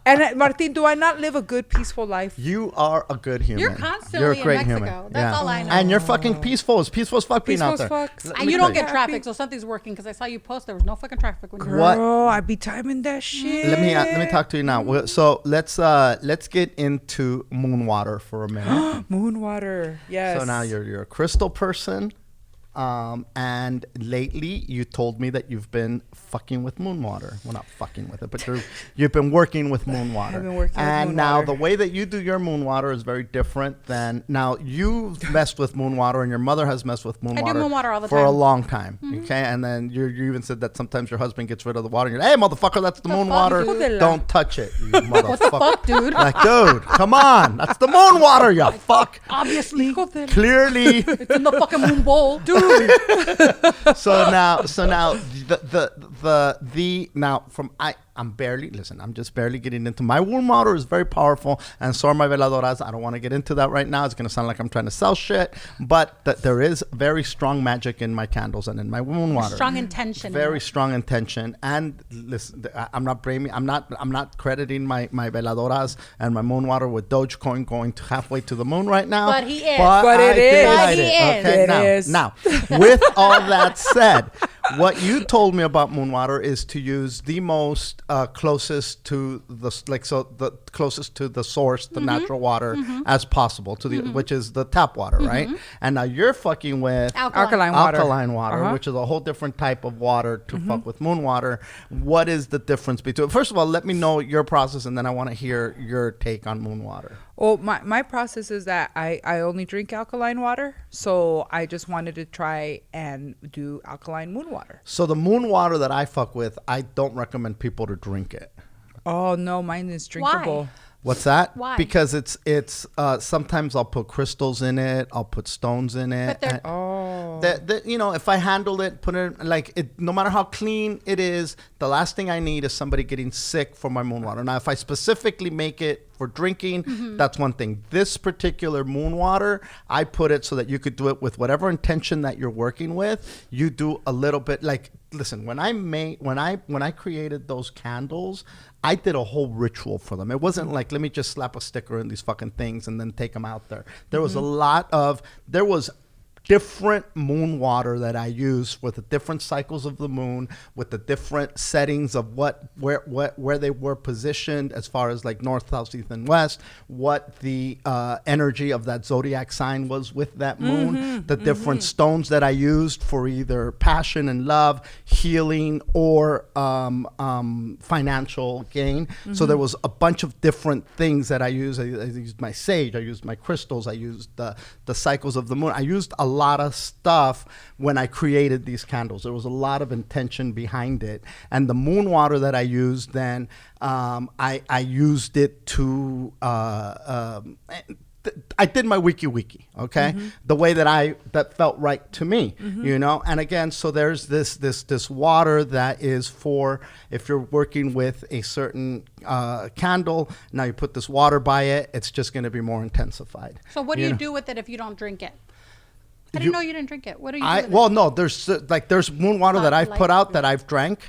And Martin, do I not live a good, peaceful life? You are a good human. You're constantly You're a great in Mexico. human. That's all I know. And you're fucking peaceful. It's peaceful as fuck being out Peaceful there. as fuck. Let And me you tell don't get Happy. traffic, so something's working because I saw you post there was no fucking traffic when you were What? Girl, I be timing that shit. Let me talk to you now. So let's get into moon water for a minute. Moon water. Yes. So now you're a crystal person. And lately you told me that you've been fucking with moon water. Well, not fucking with it, but you've been working with moon water. I've been working with and moon now water. the way that you do your moon water is very different than now. You've messed with moon water, and your mother has messed with moon I do water. moon water all the for a time. long time. Okay, and then you even said that sometimes your husband gets rid of the water. And you're like, hey, motherfucker, that's the moon fuck, water. dude? Don't touch it, you motherfucker. What the fuck, dude? Like, dude, come on, that's the moon water, you fuck. Obviously. Clearly. It's in the fucking moon bowl. Dude. So now I'm just barely getting into my womb water is very powerful, and so are my veladoras. I don't want to get into that right now. It's gonna sound like I'm trying to sell shit, but there is very strong magic in my candles and in my womb water. Strong intention. Very strong intention. And listen, I'm not crediting my veladoras and my moon water with Dogecoin going to halfway to the moon right now. But he is. But it I is. did But light he it. is. Okay, It is. now, with all that said, what you told me about moon water is to use the most closest to the closest to the source, the natural water as possible, to the which is the tap water, right? And now you're fucking with Alkaline water. alkaline water, Uh-huh. which is a whole different type of water to fuck with moon water. What is the difference between? First of all, let me know your process, and then I want to hear your take on moon water. Well, my process is that I only drink alkaline water. So I just wanted to try and do alkaline moon water. So the moon water that I fuck with, I don't recommend people to drink it. Oh, no, mine is drinkable. Why? What's that? Why? Because it's sometimes I'll put crystals in it, I'll put stones in it. But they're- Oh. If I handle it, put it like it, no matter how clean it is, the last thing I need is somebody getting sick for my moon water. Now, if I specifically make it for drinking, that's one thing. This particular moon water, I put it so that you could do it with whatever intention that you're working with. You do a little bit like, listen, when I created those candles, I did a whole ritual for them. It wasn't like, let me just slap a sticker in these fucking things and then take them out there. There was there was different moon water that I use with the different cycles of the moon, with the different settings of where they were positioned as far as like north, south, east, and west, what the energy of that zodiac sign was with that moon, the different stones that I used for either passion and love, healing, or financial gain. So there was a bunch of different things that I used. I used my sage, I used my crystals, I used the cycles of the moon. I used a lot of stuff when I created these candles. There was a lot of intention behind it. And the moon water that I used then, I used it to I did my wiki, okay? The way that felt right to me, And again, so there's this water that is for if you're working with a certain candle. Now you put this water by it, it's just going to be more intensified. So what do you do with it if you don't drink it? I didn't know you didn't drink it. What are you doing? Well, no, there's moon water that I've put out that I've drank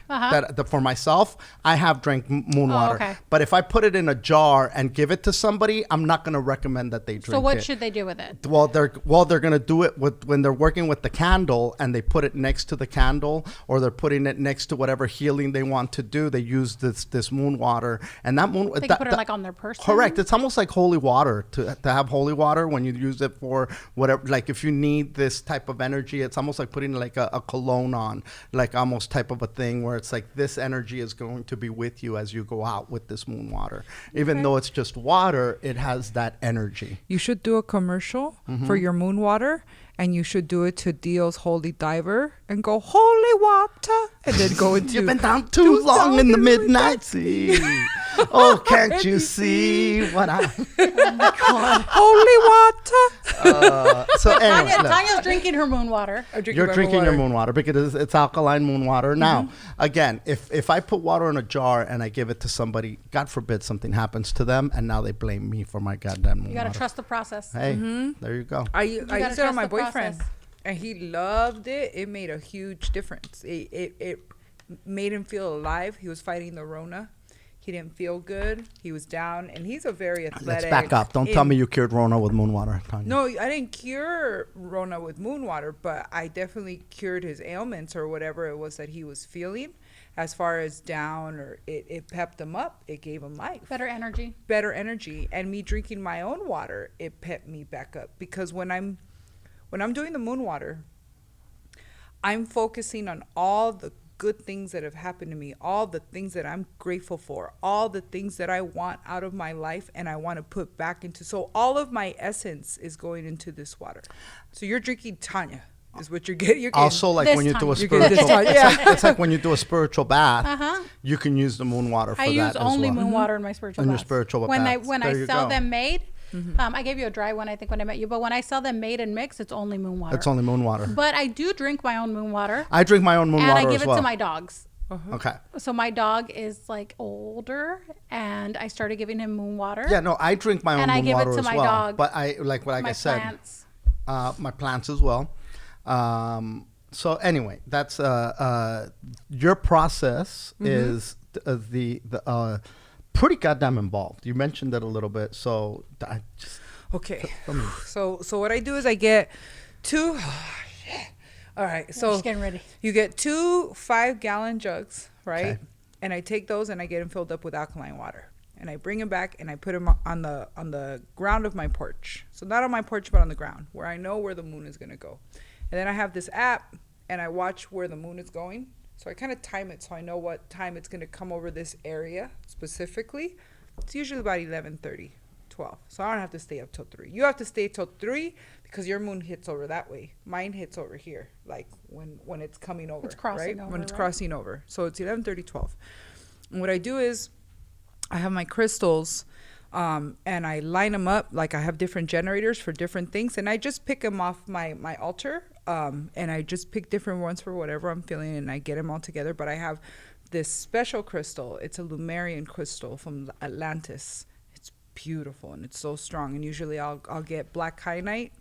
for myself. I have drank moon water. Okay. But if I put it in a jar and give it to somebody, I'm not going to recommend that they drink it. So what should they do with it? Well, they're going to do it when they're working with the candle, and they put it next to the candle, or they're putting it next to whatever healing they want to do. They use this moon water, and that moon. They can put it like on their person. Correct. It's almost like holy water to have holy water when you use it for whatever. Like if you need this type of energy, it's almost like putting like a cologne on, like almost type of a thing where it's like this energy is going to be with you as you go out with this moon water. Even though it's just water, it has that energy. You should do a commercial for your moon water, and you should do it to Dio's Holy Diver and go, holy water, and then go into... You've been down too long in the midnight sea. Oh, can't you see what I... Oh my God. Holy water. So anyway, Tanya's drinking her moon water. You're drinking your moon water because it's alkaline moon water. Now, again, if I put water in a jar and I give it to somebody, God forbid something happens to them, and now they blame me for my goddamn moon water. You got to trust the process. Hey, there you go. I used it on my boyfriend, process. and he loved it. It made a huge difference. It made him feel alive. He was fighting the Rona. He didn't feel good. He was down, and he's a very athletic. Let's back up. Don't tell me you cured Rona with moon water, Tanya. No, I didn't cure Rona with moon water, but I definitely cured his ailments or whatever it was that he was feeling. As far as down, or it pepped him up. It gave him life. Better energy. Better energy. And me drinking my own water, it pepped me back up. Because when I'm doing the moon water, I'm focusing on all the good things that have happened to me, all the things that I'm grateful for, all the things that I want out of my life and I want to put back into. So all of my essence is going into this water. So you're drinking Tanya. Is what you're getting. Also, like when you do a spiritual, it's like when you do a spiritual bath, you can use the moon water for that as well. I use only moon water in my spiritual baths. In your spiritual when baths. When I sell them made, I gave you a dry one, I think, when I met you. But when I sell them made and mixed, it's only moon water. It's only moon water. But I do drink my own moon water. I drink my own moon water as well. And I give it to my dogs. Okay. So my dog is like older, and I started giving him moon water. Yeah, no, I drink my own moon water as well. And I give it to my dog. But I said, plants. My plants as well. So anyway, that's your process is the pretty goddamn involved. You mentioned it a little bit, so I just So what I do is I get two. All right, so just getting ready. You get 2 5-gallon jugs, right? Okay. And I take those and I get them filled up with alkaline water. And I bring them back and I put them on the ground of my porch. So not on my porch, but on the ground, where I know where the moon is going to go. And then I have this app, and I watch where the moon is going. So I kind of time it so I know what time it's going to come over this area specifically. It's usually about 11:30, 12. So I don't have to stay up till 3. You have to stay till 3 because your moon hits over that way. Mine hits over here, like when it's coming over. It's crossing over. When it's crossing over. So it's 11:30, 12. And what I do is I have my crystals, and I line them up. Like I have different generators for different things, and I just pick them off my altar, and I just pick different ones for whatever I'm feeling, and I get them all together. But I have this special crystal. It's a Lumerian crystal from Atlantis. It's beautiful, and it's so strong. And usually I'll get black kyanite,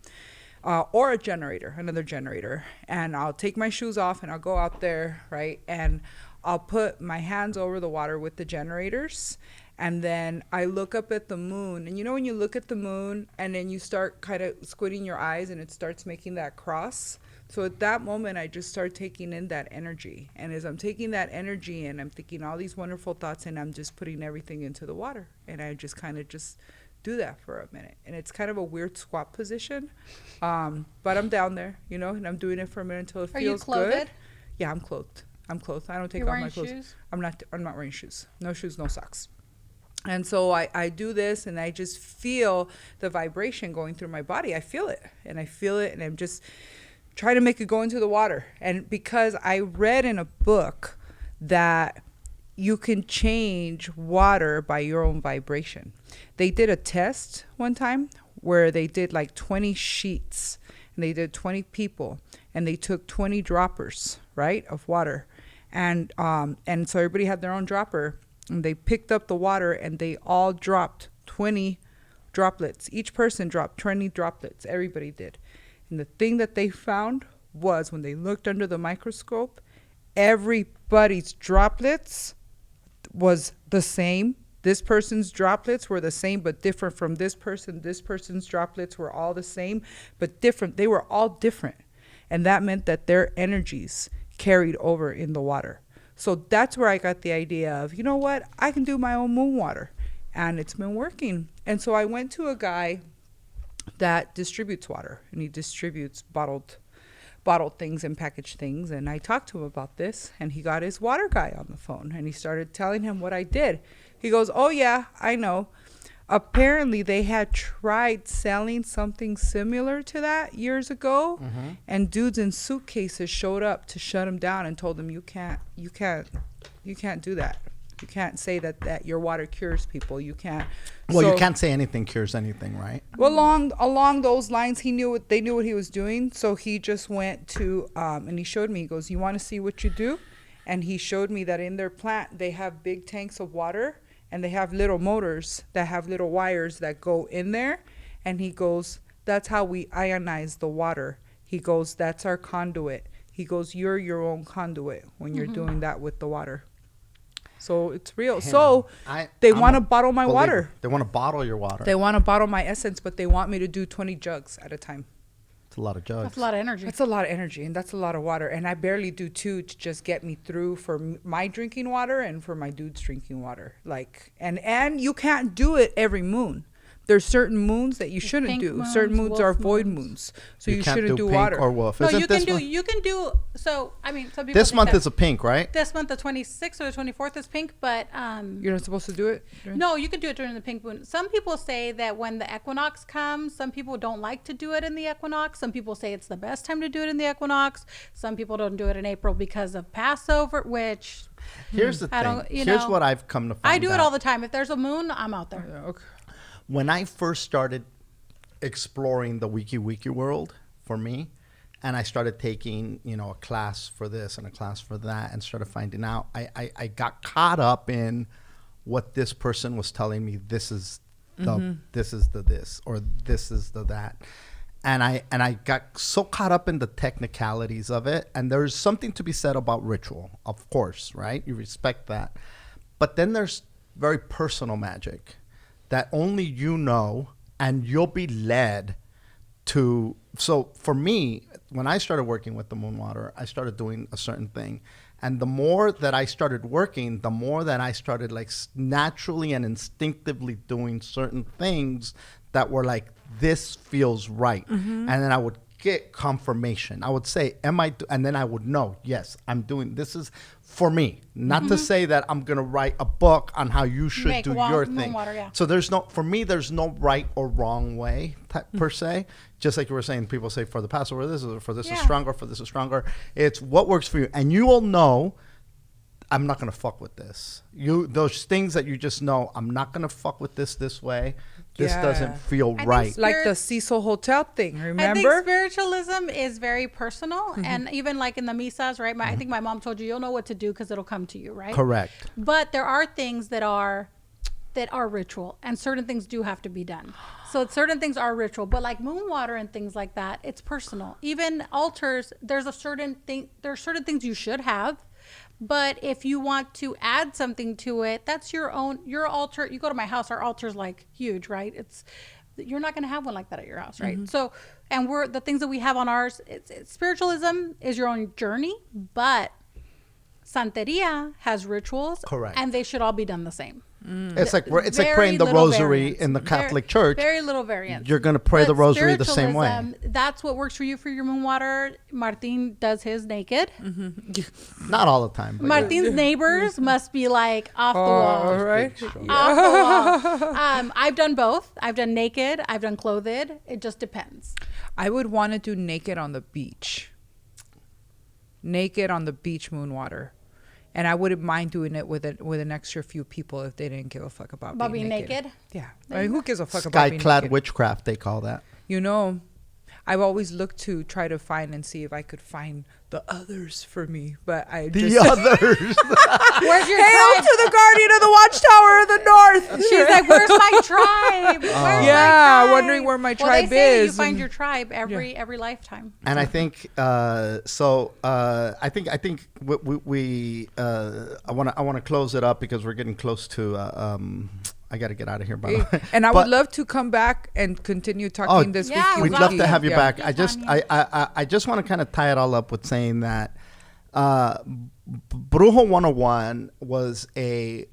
or a generator, another generator, and I'll take my shoes off and I'll go out there, right, and I'll put my hands over the water with the generators, and then I look up at the moon. And you know when you look at the moon and then you start kind of squinting your eyes and it starts making that cross? So at that moment, I just start taking in that energy. And as I'm taking that energy and I'm thinking all these wonderful thoughts, and I'm just putting everything into the water. And I just kind of just do that for a minute. And it's kind of a weird squat position. But I'm down there, and I'm doing it for a minute until it feels good. Are you clothed? Yeah, I'm clothed. I don't take off my clothes. Shoes? I'm not wearing shoes. No shoes, no socks. And so I do this, and I just feel the vibration going through my body. I feel it, and I'm just trying to make it go into the water. And because I read in a book that you can change water by your own vibration. They did a test one time where they did like 20 sheets, and they did 20 people, and they took 20 droppers, right, of water. And so everybody had their own dropper, and they picked up the water, and they all dropped 20 droplets. Each person dropped 20 droplets. Everybody did. And the thing that they found was when they looked under the microscope, everybody's droplets was the same. This person's droplets were the same but different from this person. This person's droplets were all the same but different. They were all different. And that meant that their energies carried over in the water. So that's where I got the idea of, you know what, I can do my own moon water. And it's been working. And so I went to a guy that distributes water, and he distributes bottled things and packaged things. And I talked to him about this, and he got his water guy on the phone, and he started telling him what I did. He goes, oh yeah, I know. Apparently they had tried selling something similar to that years ago, and dudes in suitcases showed up to shut him down and told him, you can't do that. You can't say that your water cures people. You can't. Well, you can't say anything cures anything, right? Well, along those lines, they knew what he was doing. So he just went to, and he showed me, he goes, you want to see what you do? And he showed me that in their plant, they have big tanks of water, and they have little motors that have little wires that go in there. And he goes, that's how we ionize the water. He goes, that's our conduit. He goes, you're your own conduit when you're doing that with the water. So it's real. So they want to bottle my water. They want to bottle your water. They want to bottle my essence, but they want me to do 20 jugs at a time. It's a lot of jugs. That's a lot of energy. That's a lot of energy, and that's a lot of water. And I barely do 2 to just get me through for my drinking water and for my dude's drinking water. Like, and you can't do it every moon. There's certain moons that you shouldn't do. Certain moons are void moons, so you shouldn't do water. Or wolf. No, you can do. So I mean, some people. This month is a pink, right? This month, the 26th or the 24th is pink, but you're not supposed to do it. No, you can do it during the pink moon. Some people say that when the equinox comes, some people don't like to do it in the equinox. Some people say it's the best time to do it in the equinox. Some people don't do it in April because of Passover, which. Here's the thing. Here's what I've come to find out. I do it all the time. If there's a moon, I'm out there. Okay. When I first started exploring the wiki world for me, and I started taking, a class for this and a class for that and started finding out, I got caught up in what this person was telling me. This is the this or this is the that. And I got so caught up in the technicalities of it. And there's something to be said about ritual, of course, right? You respect that. But then there's very personal magic that only you know, and you'll be led to. So for me, when I started working with the moon water, I started doing a certain thing. And the more that I started working, the more that I started like naturally and instinctively doing certain things that were like, this feels right. And then I would get confirmation. I would say, and then I would know, yes, I'm doing, this is for me. Not to say that I'm going to write a book on how you should do your thing. Water, yeah. So for me, there's no right or wrong way per se. Just like you were saying, people say for the Passover, this is stronger, for this is stronger. It's what works for you. And you will know, I'm not going to fuck with this. Those things that you just know, I'm not going to fuck with this way. This doesn't feel right. Like the Cecil Hotel thing, remember? I think spiritualism is very personal. And even like in the misas, right? I think my mom told you'll know what to do because it'll come to you, right? Correct. But there are things that are ritual, and certain things do have to be done. So certain things are ritual, but like moon water and things like that, it's personal. Even altars, there's certain things you should have. But if you want to add something to it, that's your altar. You go to my house, our altar's like huge, right? You're not going to have one like that at your house, right? So, and the things that we have on ours, spiritualism is your own journey, but Santeria has rituals. Correct. And they should all be done the same. It's like praying the rosary in the Catholic Church. Very little variance. You're going to pray the rosary the same way. That's what works for you for your moon water. Martin does his naked. Not all the time. But Martin's neighbors must be like off the wall. All right. Off the wall. I've done both. I've done naked. I've done clothed. It just depends. I would want to do naked on the beach. Naked on the beach moon water. And I wouldn't mind doing it with an extra few people if they didn't give a fuck about being naked. Yeah. I mean, who gives a fuck about being naked? Sky-clad witchcraft, they call that. I've always looked to try to find and see if I could find the others for me, but I The just others. Where's your hail tribe? to the guardian of the watchtower of the north. She's like, where's my tribe? Where's my Yeah, tribe? wondering where my Well, tribe they say is. you find and- your tribe every lifetime. And I think I think I want to close it up because we're getting close to I got to get out of here, by the way. And I But- would love to come back and continue talking this yeah, wiki We'd Wiki. love to have you Yeah. back. Yeah, I just want to kind of tie it all up with saying that Brujo 101 was a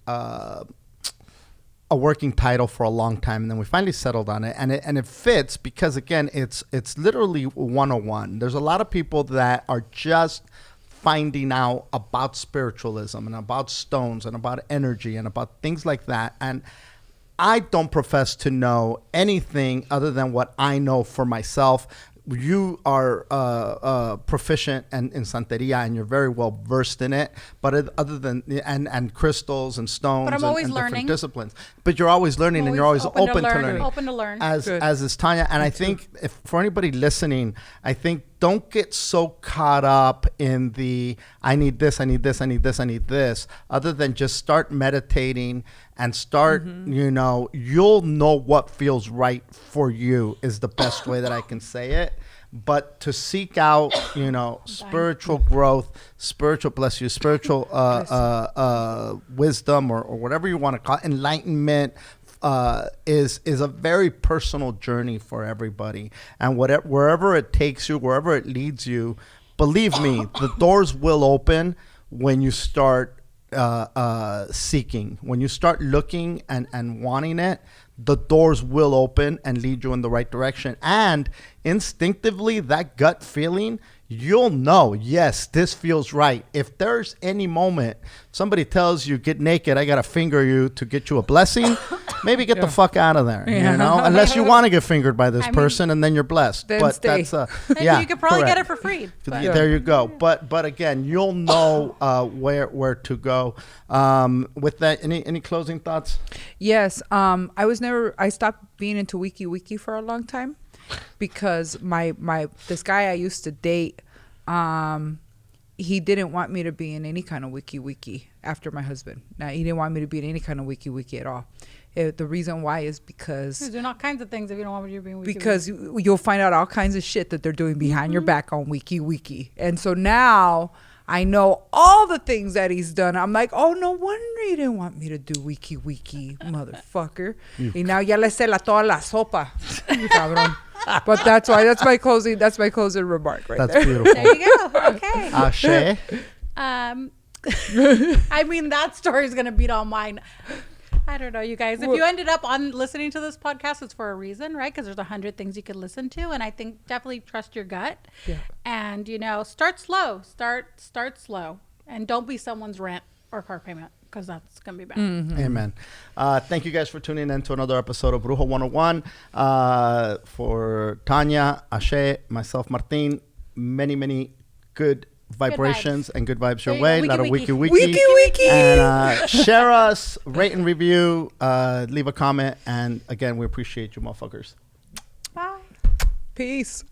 working title for a long time, and then we finally settled on it, and it fits because again, it's literally 101. There's a lot of people that are just finding out about spiritualism and about stones and about energy and about things like that, and I don't profess to know anything other than what I know for myself. You are proficient in Santeria, and you're very well versed in it. But other than and crystals and stones, But I'm always and different learning. disciplines. But you're always learning, and you're always open to learning. Open to learn. As Good. is Tanya, and I think if for anybody listening, I think don't get so caught up in the I need this, I need this, I need this, I need this. Other than just start meditating and start, you'll know what feels right for you is the best way that I can say it. But to seek out, spiritual growth, spiritual wisdom or whatever you want to call it, enlightenment, is a very personal journey for everybody. And wherever it takes you, wherever it leads you, believe me, the doors will open when you start seeking. When you start looking and wanting it, the doors will open and lead you in the right direction. And instinctively, that gut feeling, you'll know, yes, this feels right. If there's any moment somebody tells you, get naked, I got to finger you to get you a blessing, maybe get the fuck out of there, unless you want to get fingered by this person, and then you're blessed. Then But stay. that's, And you could probably correct. get it for free. but- There you go. But again, you'll know where to go. With that, any closing thoughts? Yes. I stopped being into wiki for a long time because this guy I used to date, he didn't want me to be in any kind of wiki after my husband. Now, he didn't want me to be in any kind of wiki at all. The reason why is because You're doing all kinds of things if you don't want me to be wiki. because you'll find out all kinds of shit that they're doing behind your back on wiki. And so now I know all the things that he's done. I'm like, oh, no wonder he didn't want me to do wiki, motherfucker. Y now ya le sé toda la sopa, cabrón. But that's my closing remark right That's there. beautiful. There you go. Okay. Ashe. I mean, that story is going to beat all mine. I don't know, you guys. If you ended up on listening to this podcast, it's for a reason, right? Because there's 100 things you could listen to. And I think definitely trust your gut. Yeah. And, start slow. Start slow. And don't be someone's rent or car payment, because that's going to be bad. Amen. Thank you guys for tuning in to another episode of Brujo 101. For Tanya, Ashe, myself, Martin, many good vibrations and good vibes your There you way. go. A lot of Wiki, wiki. And share us, rate and review, leave a comment. And again, we appreciate you, motherfuckers. Bye. Peace.